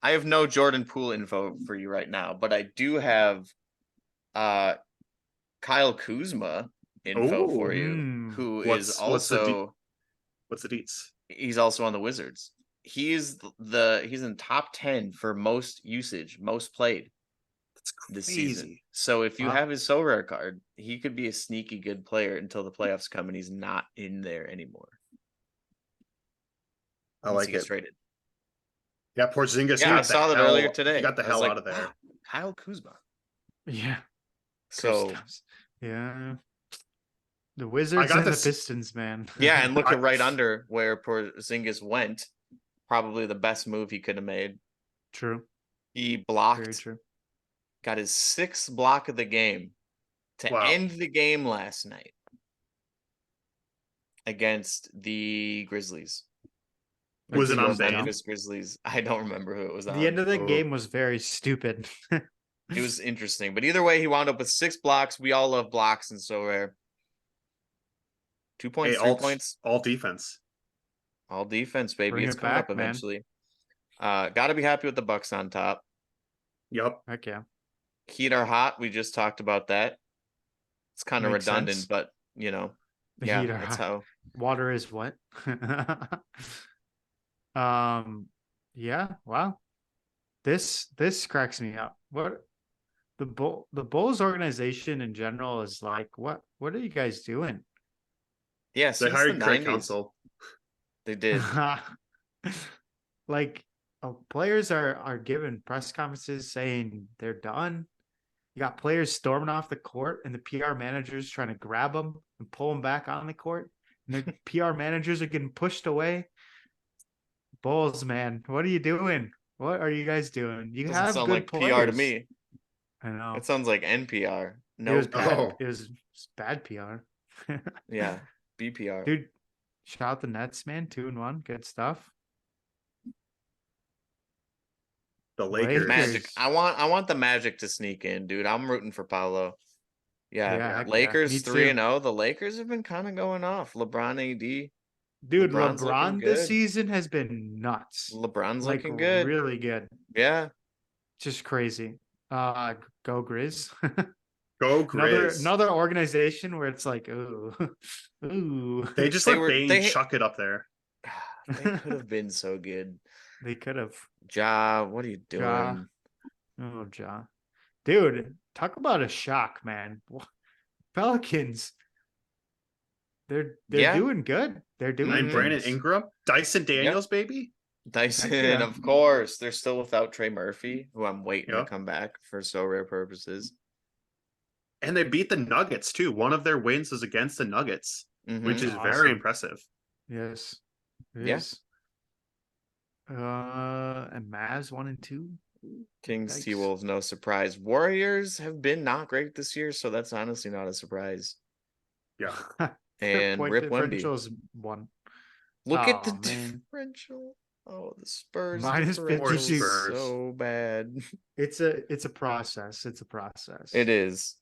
I have no Jordan Poole info for you right now, but I do have Kyle Kuzma info Ooh. for you, Mm. who What's- is what's the also What's the deets? he's also on the Wizards. He's in top 10 for most usage, most played That's this crazy. season. So if you Wow. have his Sorare card, he could be a sneaky good player until the playoffs come and he's not in there anymore. I Once like he gets it. traded. Yeah, Porzingis. Yeah, got I the saw that hell- earlier today. He got the I was hell like, out of there. "Wow, Kyle Kuzma." Yeah. So Kristaps. Yeah. The Wizards got and the this- Pistons, man. yeah, and look I- at right under where Porzingis went. Probably the best move he could have made. True. He Very blocked, true. got his 6th block of the game to Wow. end the game last night against the Grizzlies. Was it The on Bane? Bane? Memphis Grizzlies. I don't remember who it was on. The end of the Oh. game was very stupid. It was interesting, but either way, he wound up with 6 blocks. We all love blocks, and so rare. 2 points, Hey, 3 points, all defense. all defense, baby. Bring It's it coming up back, man. eventually. Got to be happy with the Bucks on top. Yup. Heck yeah. Heat are hot. We just talked about that. It's kind of Makes redundant, sense. but you know, The yeah, Heat are that's hot. how. Water is what? Yeah, wow. This cracks me up. What the Bulls organization in general is like, what are you guys doing? Yeah, They since hired the Craig 90s, Counsell. they did. Like players are given press conferences saying they're done. You got players storming off the court and the PR managers trying to grab them and pull them back on the court. And the PR managers are getting pushed away. Bulls, man, what are you doing? What are you guys doing? You Doesn't have sound good like players. PR to me. I know. It sounds like NPR. It No, was bad. Oh. It was bad PR. yeah, BPR. Dude, shout out the Nets, man. 2-1. Good stuff. The Lakers. Lakers. Magic. I want the Magic to sneak in, dude. I'm rooting for Paolo. Yeah, Yeah, heck yeah. Lakers Me 3-0. too. The Lakers have been kind of going off. LeBron, AD. Dude, LeBron's looking LeBron this good. season has been nuts. LeBron's Like looking good. really good. Yeah. Just crazy. Go Grizz. Go Grizz. Another organization where it's like, ooh, ooh. They just let Bane chuck it up there. They could have been so good. They could have. Ja, what are you doing? Ja. Oh, Ja. Dude, talk about a shock, man. Pelicans. They're doing good. They're doing And Brandon things. Ingram, Dyson Daniels, baby. Dyson, yeah. of course. They're still without Trey Murphy, who I'm waiting to Yep. come back for so rare purposes. And they beat the Nuggets too. One of their wins is against the Nuggets, which is very Awesome. impressive. Yes. It Yeah. is. And Mavs 1 and 2. Kings, Yikes. T-Wolves, no surprise. Warriors have been not great this year, so that's honestly not a surprise. Yeah. And point Rip differential Wemby. is 1. Look at the man. differential. Oh, the Spurs Minus differential 52. is so bad. It's a process. It's a process. It is.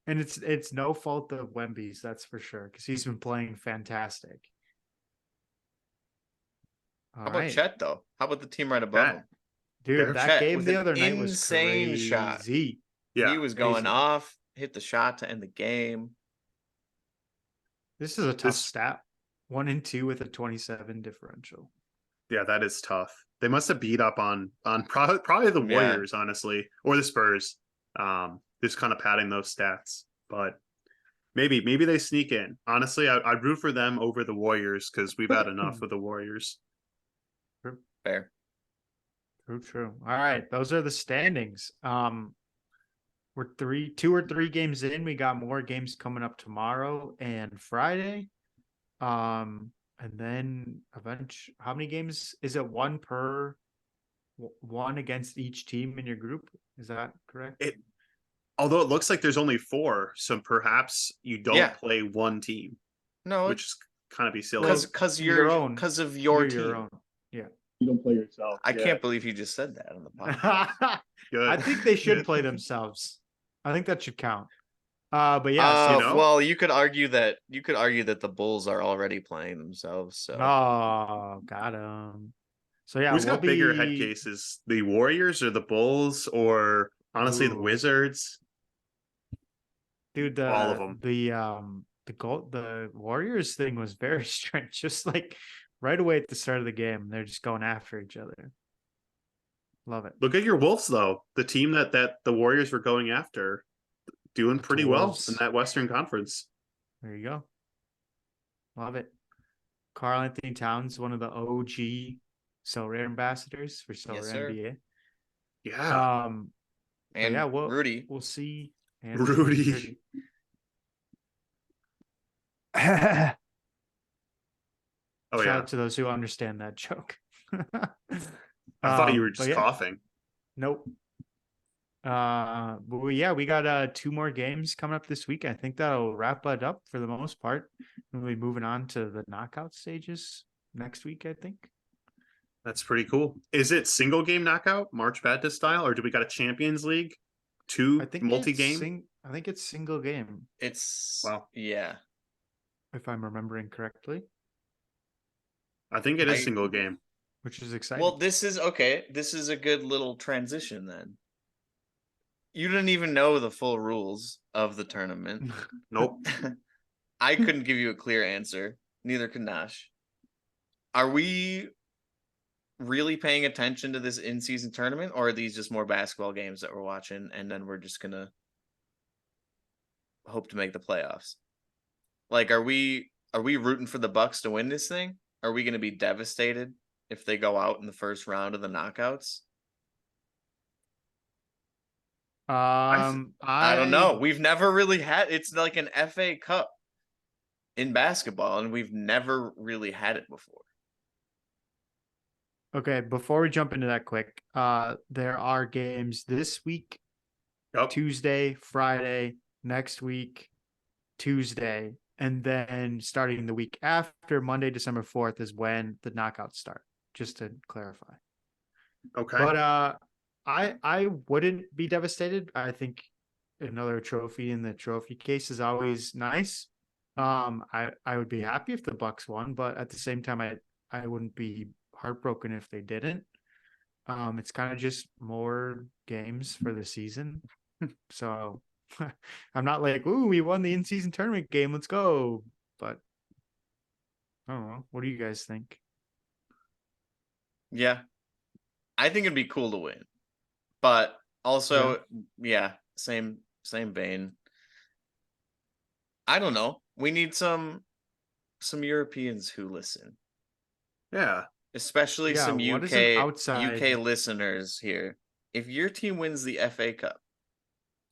And it's no fault of Wemby's, that's for sure, because he's been playing fantastic. How about Chet though? How about the team right above him? Dude, that Chet game with the an other night was insane crazy. shot. Yeah, He was going crazy. off, hit the shot to end the game. This is a tough stat. 1 and 2 with a 27 differential. Yeah, that is tough. They must have beat up on probably the Warriors, honestly, or the Spurs. Just kind of padding those stats, but maybe they sneak in. Honestly, I'd root for them over the Warriors because we've had enough with the Warriors. Fair. True. All right, those are the standings. We're 2 or 3 games in. We got more games coming up tomorrow and Friday. And then eventually, how many games is it? One against each team in your group? Is that correct? Although it looks like there's only 4, so perhaps you don't play one team. No, which is kind of be silly. Because your own. Because of your team. Your own. Yeah. You don't play yourself. I can't believe you just said that on the podcast. Good. I think they should play themselves. I think that should count. But yeah, well, you could argue that the Bulls are already playing themselves. So got him. So yeah, who's got bigger head cases, the Warriors or the Bulls, or honestly the Wizards? Dude, all of them. The Warriors thing was very strange. Just like right away at the start of the game, they're just going after each other. Love it. Look at your Wolves though. The team that the Warriors were going after, doing pretty well in that Western Conference. There you go. Love it. Karl Anthony Towns, one of the OG Sorare ambassadors for Sorare NBA. Yeah. And yeah, Rudy. We'll see. And Rudy. Shout out to those who understand that joke. I thought you were just coughing. Nope. But we got 2 more games coming up this week. I think that'll wrap it up for the most part. We'll be moving on to the knockout stages next week, I think. That's pretty cool. Is it single game knockout, March Madness style, or do we got a Champions League? 2 multi-game? I think it's single game. It's yeah. If I'm remembering correctly. I think it is single game. Which is exciting. Well, this is okay. This is a good little transition then. You didn't even know the full rules of the tournament. Nope. I couldn't give you a clear answer. Neither could Nash. Are we really paying attention to this in-season tournament, or are these just more basketball games that we're watching and then we're just gonna hope to make the playoffs? Like, are we rooting for the Bucks to win this thing? Are we gonna be devastated if they go out in the first round of the knockouts? I don't know. We've never really had, it's like an FA Cup in basketball, and we've never really had it before. Okay, before we jump into that quick, there are games this week, Tuesday, Friday, next week, Tuesday, and then starting the week after, Monday, December 4th is when the knockouts start, just to clarify. Okay. But I wouldn't be devastated. I think another trophy in the trophy case is always nice. I would be happy if the Bucks won, but at the same time, I wouldn't be heartbroken if they didn't. It's kind of just more games for the season. So I'm not like, ooh, we won the in-season tournament game. Let's go. But I don't know. What do you guys think? Yeah. I think it'd be cool to win. But also, yeah, same vein. I don't know. We need some Europeans who listen. Yeah. Especially Yeah, some what is an UK outside- listeners here. If your team wins the FA Cup,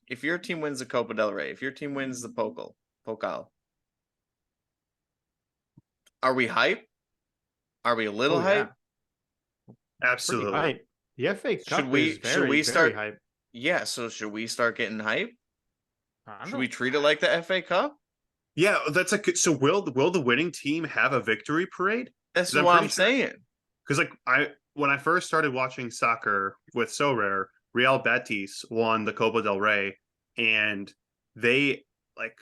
if your team wins the Copa del Rey, if your team wins the Pokal, are we hype? Are we a little Oh, hype? yeah. Pretty Absolutely. hype. The FA Cup Should we is very, start? very hype. Yeah, so should we start getting hype? I don't Should know. we treat it like the FA Cup? Yeah, that's a good. So will the winning team have a victory parade? That's 'Cause what I'm pretty sure- saying. Because when I first started watching soccer with Sorare, Real Betis won the Copa del Rey, and they like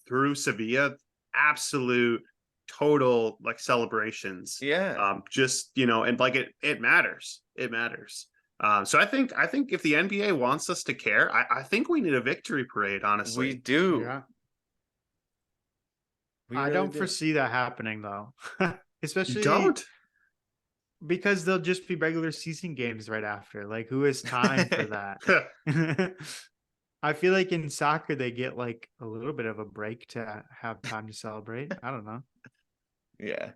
through Sevilla, absolute total like celebrations. Yeah. Just and like it matters. It matters. So I think if the NBA wants us to care, I think we need a victory parade. Honestly, We do. Yeah. We I really don't do. foresee that happening though. you Especially don't. because they'll just be regular season games right after. Like, who has time for that? I feel like in soccer they get like a little bit of a break to have time to celebrate. I don't know. Yeah.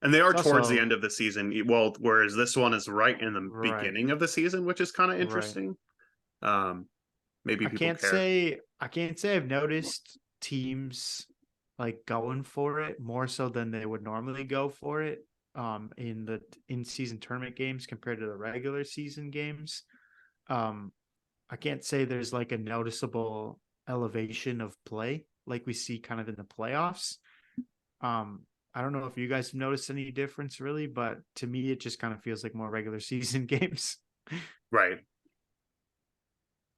And they are It's towards the also- end of the season. Well, whereas this one is right in the Right. beginning of the season, which is kind of Right. interesting. Maybe I people can't care. say I've noticed teams like going for it more so than they would normally go for it in the in-season tournament games compared to the regular season games. I can't say there's like a noticeable elevation of play like we see kind of in the playoffs. I don't know if you guys have noticed any difference really, but to me it just kind of feels like more regular season games. Right.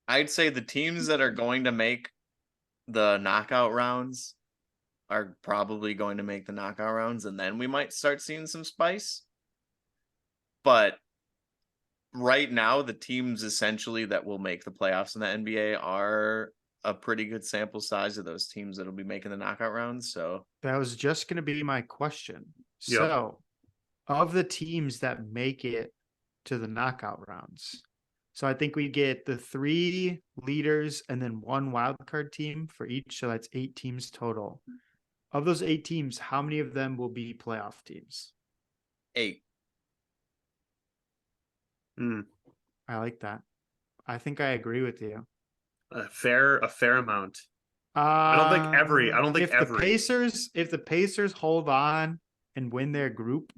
I'd say the teams that are going to make the knockout rounds are probably going to make the knockout rounds, and then we might start seeing some spice. But right now, the teams essentially that will make the playoffs in the NBA are a pretty good sample size of those teams that'll be making the knockout rounds. So That was just going to be my question. Yep. So, of the teams that make it to the knockout rounds, so I think we get the 3 leaders and then 1 wildcard team for each. So that's 8 teams total. Of those 8 teams, how many of them will be playoff teams? 8. I like that. I think I agree with you. A fair amount. I don't think every. If the Pacers hold on and win their group,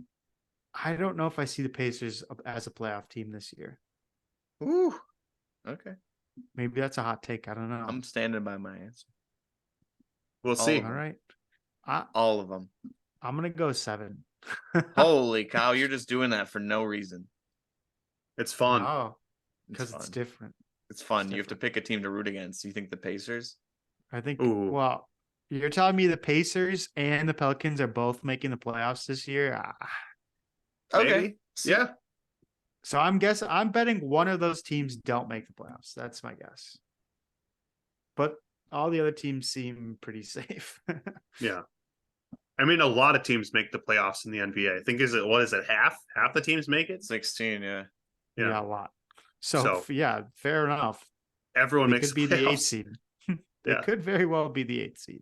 I don't know if I see the Pacers as a playoff team this year. Ooh. Okay. Maybe that's a hot take. I don't know. I'm standing by my answer. We'll see. All right. All of them. I'm gonna go 7. Holy cow! You're just doing that for no reason. It's fun. Oh, because it's fun. different. It's fun. It's You have to pick a team to root against. You think the Pacers? I think. Ooh. Well, you're telling me the Pacers and the Pelicans are both making the playoffs this year. Okay. Maybe. Yeah. So I'm betting one of those teams don't make the playoffs. That's my guess. But all the other teams seem pretty safe. Yeah. I mean, a lot of teams make the playoffs in the NBA. I think what is it? Half the teams make it. 16. Yeah. Yeah, a lot. So yeah, fair enough. Everyone They makes could be the the 8th playoffs. seed. They could very well be the 8th seed.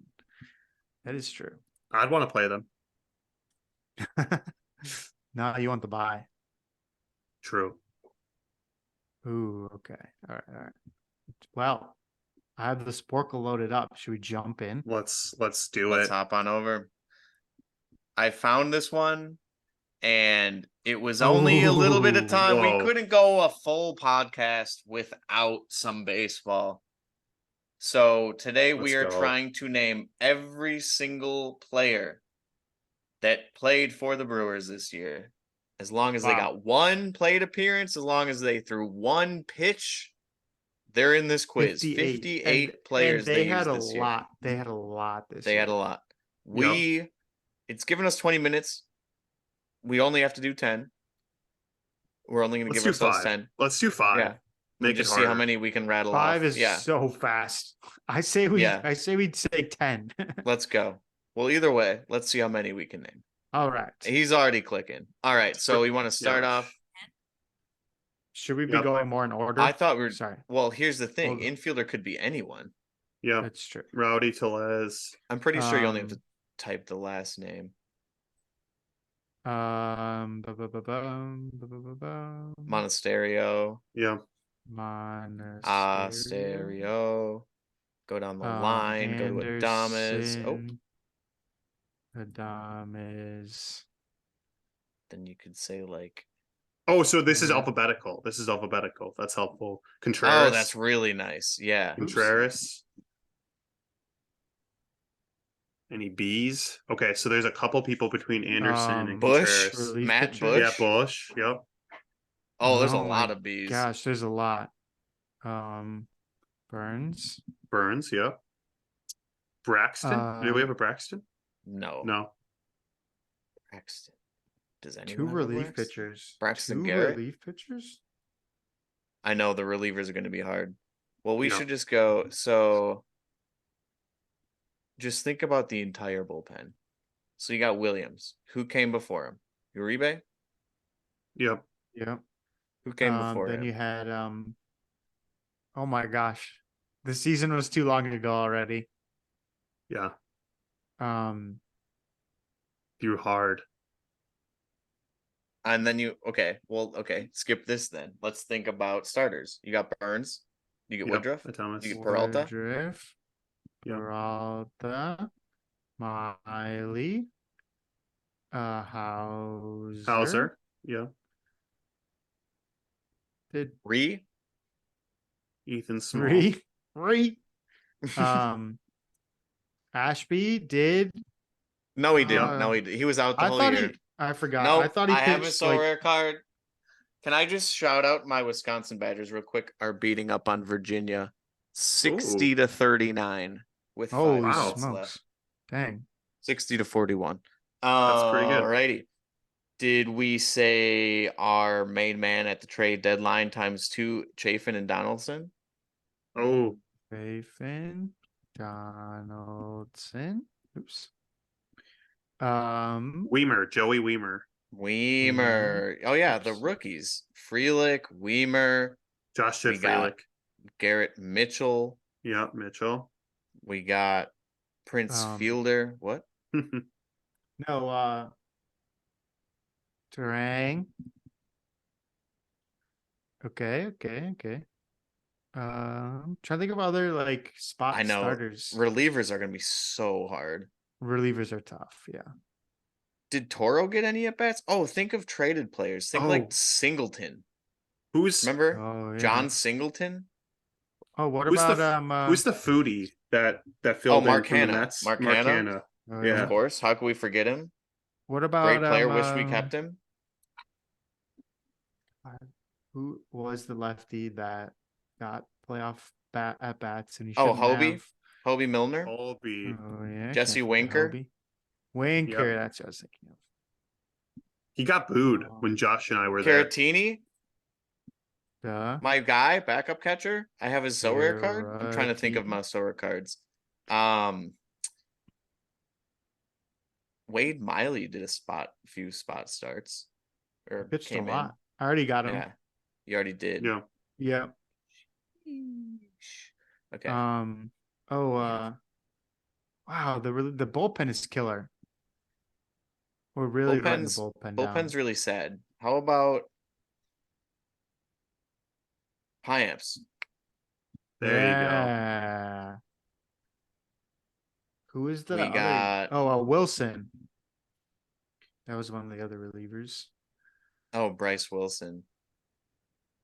That is true. I'd want to play them. No, you want the bye. True. Ooh, okay. All right. Well, I have the Sporkle loaded up. Should we jump in? Let's do Let's it. hop on over. I found this one, and it was only a little bit of time. Whoa. We couldn't go a full podcast without some baseball. So today we are Let's go. trying to name every single player that played for the Brewers this year. As long as they got one plate appearance, as long as they threw one pitch, They're in this quiz. 58. 58 players and they had used a this year. lot. They had a lot this They year. had a lot. It's given us 20 minutes. We only have to do 10. We're only going to Let's give do ourselves 5. 10. Let's do 5. Yeah. Make And just it see how harder. many we can rattle 5 off. is Yeah. so fast. I say we'd say 10. Let's go. Well, either way, let's see how many we can name. All right. He's already clicking. All right. So we want to start off. Should we be going more in order? I thought we were. Sorry. Well, here's the thing. Hold on. Infielder could be anyone. Yeah. That's true. Rowdy Tellez. I'm pretty sure you only have to type the last name. Monasterio. Yeah. Stereo. Go down the line. Go to Adames. Oh. Adames. Then you could say like. Oh, so this is alphabetical. This is alphabetical. That's helpful. Contreras. Oh, that's really nice. Yeah. Contreras. Any B's? Okay, so there's a couple people between Anderson and Bush. Contreras. Matt pitcher. Bush. Yeah, Bush. Yep. Oh, there's a Oh lot my of B's. Gosh, there's a lot. Burns. Burns. Yep. Braxton. Do we have a Braxton? No. No. Braxton. Does anyone 2 have a relief Braxton? pitchers. Braxton 2 Garrett? relief pitchers. I know the relievers are going to be hard. Well, we Yeah. should just go. So just think about the entire bullpen. So you got Williams. Who came before him? Uribe? Yep. Yep. Who came before then him? you had oh my gosh. The season was too long ago already. Yeah. Um Threw hard. And then skip this then. Let's think about starters. You got Burns. You get Woodruff. Thomas. You get Peralta. Woodruff, Yep. Peralta, Miley, Hauser. Hauser. Yeah. Did Ethan Small. Ree. Ashby did. No, he didn't. No, he was out the I whole thought year. I forgot. No, I thought he have a pitched so rare card. Can I just shout out my Wisconsin Badgers real quick? Are beating up on Virginia 60-39 with 5 holy minutes smokes. left. Dang. 60-41. That's pretty good. Alrighty. Did we say our main man at the trade deadline ×2, Chafin and Donaldson? Oh. Chafin, Donaldson. Oops. Weimer. Joey Weimer. Oh yeah, the rookies. Frelick, Weimer. Josh We got Frelick. Garrett Mitchell. Yep, Mitchell. We got Prince Fielder. What? No, Terang. Okay. Trying to think of other like spot I know starters. relievers are gonna be so hard. Relievers are tough, yeah. Did Toro get any at bats? Oh, think of traded players. Think like Singleton. Remember Oh, yeah. John Singleton? Oh, what who's about who's the foodie that filled in Mark from the Hanna. Mets? Mark Hanna? Oh, Yeah. Of course. How could we forget him? What about Great player. Wish we kept him. Who was the lefty that got playoff at bats and he Oh, shouldn't Hobie? have? Hobie Milner? Colby. Oh yeah. Jesse can't forget Winker? Hobie. Winker, Yep. that's what I was thinking of. He got booed when Josh and I were there. Caratini? Duh. My guy, backup catcher. I have his so rare card. I'm trying to think of Caratini. my so rare cards. Wade Miley did a few spot starts. Or Pitched a came lot. in. I already got him. Yeah. You already did. Yeah. Yep. Okay. Wow, the bullpen is killer. We're really letting the bullpen down. Bullpen's really sad. How about Piamps? There you go. Who is the We other? got Wilson. That was one of the other relievers. Oh, Bryce Wilson.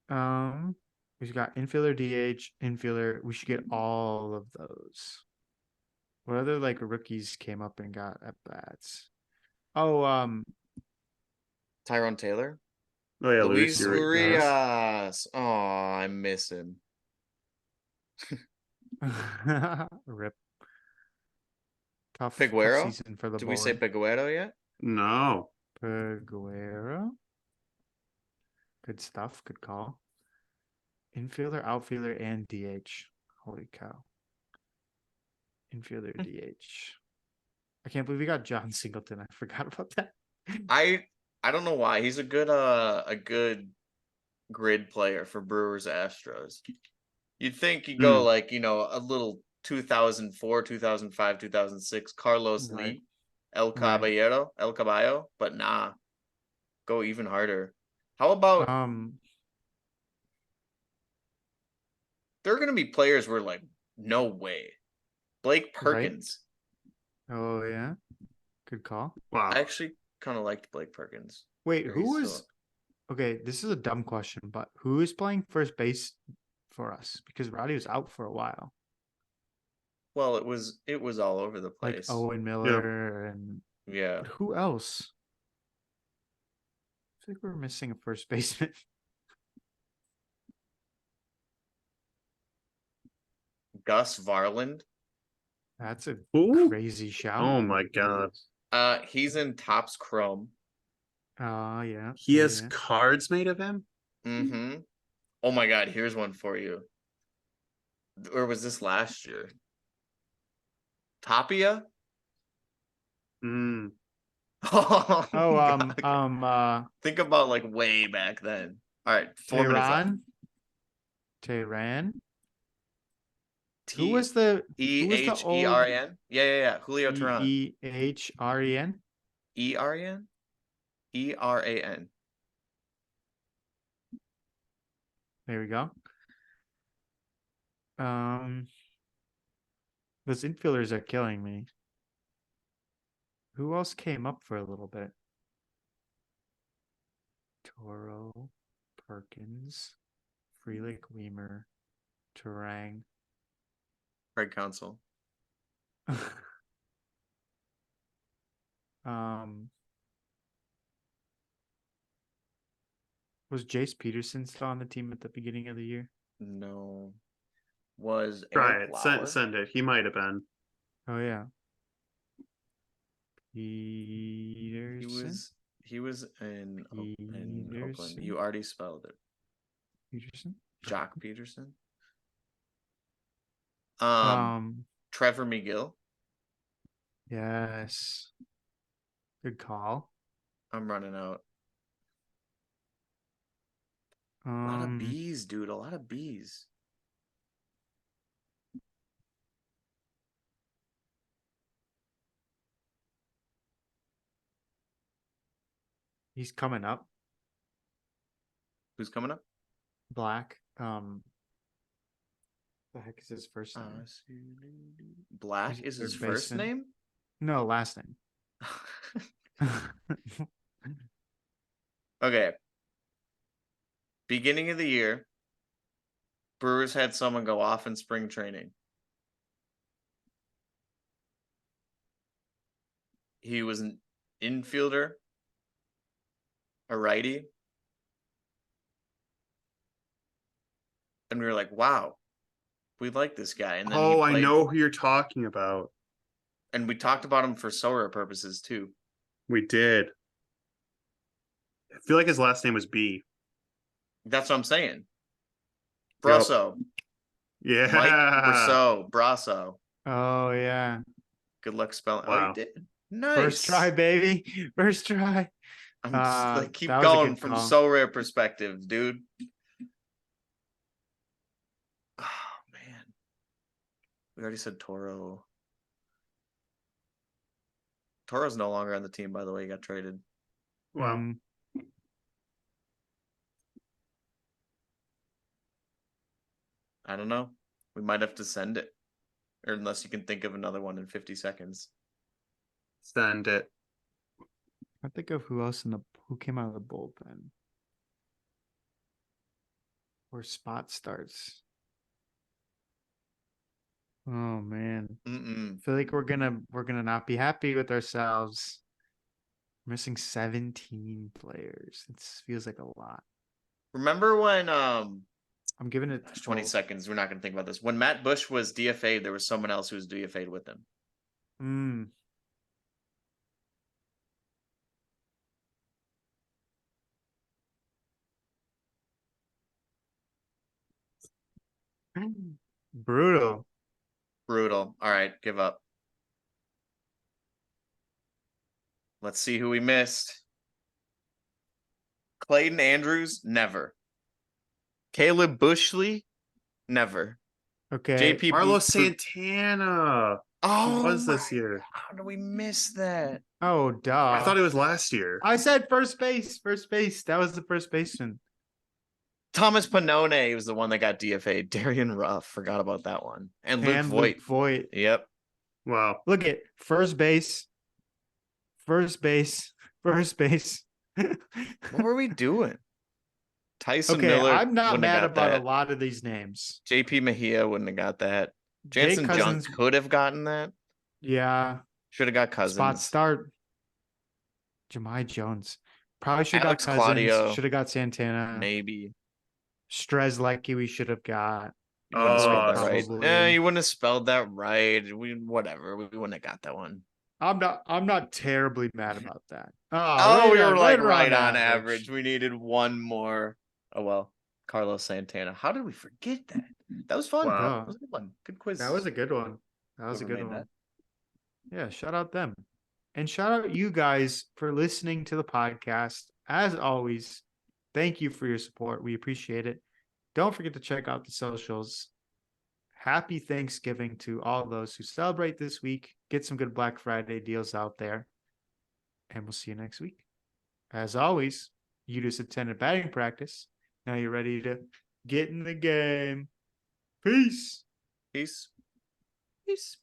We've got infielder, DH, infielder. We should get all of those. What other like rookies came up and got at bats? Tyrone Taylor. Oh yeah, Luis Urias. Urias. Oh, I miss him. Rip. Tough Figuero? season for the Did we say bowling. Figuero yet? No. Peguero. Good stuff. Good call. Infielder, outfielder, and DH. Holy cow. Infielder, DH. I can't believe we got John Singleton. I forgot about that. I don't know why. He's a good grid player for Brewers Astros. You'd think you go like, a little 2004, 2005, 2006 Carlos Right. Lee, El Caballo, but nah. Go even harder. How about there are going to be players where like no way. Blake Perkins. Right? Oh yeah. Good call. Wow. I actually kind of liked Blake Perkins. Wait, who was okay, this is a dumb question, but who is playing first base for us? Because Roddy was out for a while. Well, it was all over the Like place. Owen Miller and Yeah. who else? I think we're missing a first baseman. Gus Varland. That's a Ooh. crazy shout. Oh my god. He's in Topps Chrome. Yeah. He has cards made of him? Mm-hmm. Oh my god, here's one for you. Or was this last year? Tapia? Mm. Think about like way back then. All right, 4 minutes left. Tehran. Who was the EHERN? Yeah. Julio Tehran. EHREN? ERN? ERAN. There we go. Those infielders are killing me. Who else came up for a little bit? Toro, Perkins, Frelick, Weimer, Turang. Craig Counsell. Was Jace Peterson still on the team at the beginning of the year? No. Was Eric Eric Lauer? Send it. He might have been. Oh yeah. Peterson. He was in Oakland. You already spelled it. Peterson. Jock Peterson. Trevor McGill. Yes. Good call. I'm running out. A lot of bees, dude. A lot of bees. He's coming up. Who's coming up? Black. The heck is his first name? Black is his first name? No, last name. Okay. Beginning of the year, Brewers had someone go off in spring training. He was an infielder, a righty. And we were like, wow, we like this guy. And then I know who you're talking about. And we talked about him for Sorare purposes too. We did. I feel like his last name was B. That's what I'm saying. Brasso. Yep. Yeah. Mike Brasso. Oh yeah. Good luck spelling. Wow. Oh, you did. Nice. First try, baby. First try. I'm just like keep going from Sorare perspective, dude. Oh man. We already said Toro. Toro's no longer on the team, by the way. He got traded. Wow. I don't know. We might have to send it. Or unless you can think of another one in 50 seconds. Send it. I think of who came out of the bullpen. Or spot starts. Oh man. I feel like we're gonna not be happy with ourselves. We're missing 17 players. It feels like a lot. Remember when I'm giving it There's 20 seconds. We're not going to think about this. When Matt Bush was DFA'd, there was someone else who was DFA'd with him. Brutal. Brutal. All right, give up. Let's see who we missed. Clayton Andrews, never. Caleb Bushley, never. Okay. JP Carlos Santana. Oh, Who was this year? How do we miss that? Oh, duh. I thought it was last year. I said first base. First base. That was the first baseman. Thomas Pannone was the one that got DFA'd. Darian Ruff, forgot about that one. And Luke Voigt. Voigt. Yep. Wow. Look at first base. First base. First base. What were we doing? Tyson Okay, Miller. I'm not mad about that. a lot of these names. JP Mejia wouldn't have got that. Jansen Junk could have gotten that. Yeah. Should have got Cousins. Spot start. Jahmai Jones. Probably should have got Cousins. Claudio. Should have got Santana. Maybe. Strzelecki we should have got. You wouldn't have spelled that right. probably. You wouldn't have spelled that right. Whatever. We wouldn't have got that one. I'm not terribly mad about that. We were like right on average. We needed one more. Oh well. Carlos Santana. How did we forget that? That was fun. Wow. That was a good one. Good quiz. That was a good one. That was Whoever a good made one. that. Yeah, shout out them. And shout out you guys for listening to the podcast. As always, thank you for your support. We appreciate it. Don't forget to check out the socials. Happy Thanksgiving to all those who celebrate this week. Get some good Black Friday deals out there. And we'll see you next week. As always, you just attended batting practice. Now you're ready to get in the game. Peace. Peace. Peace.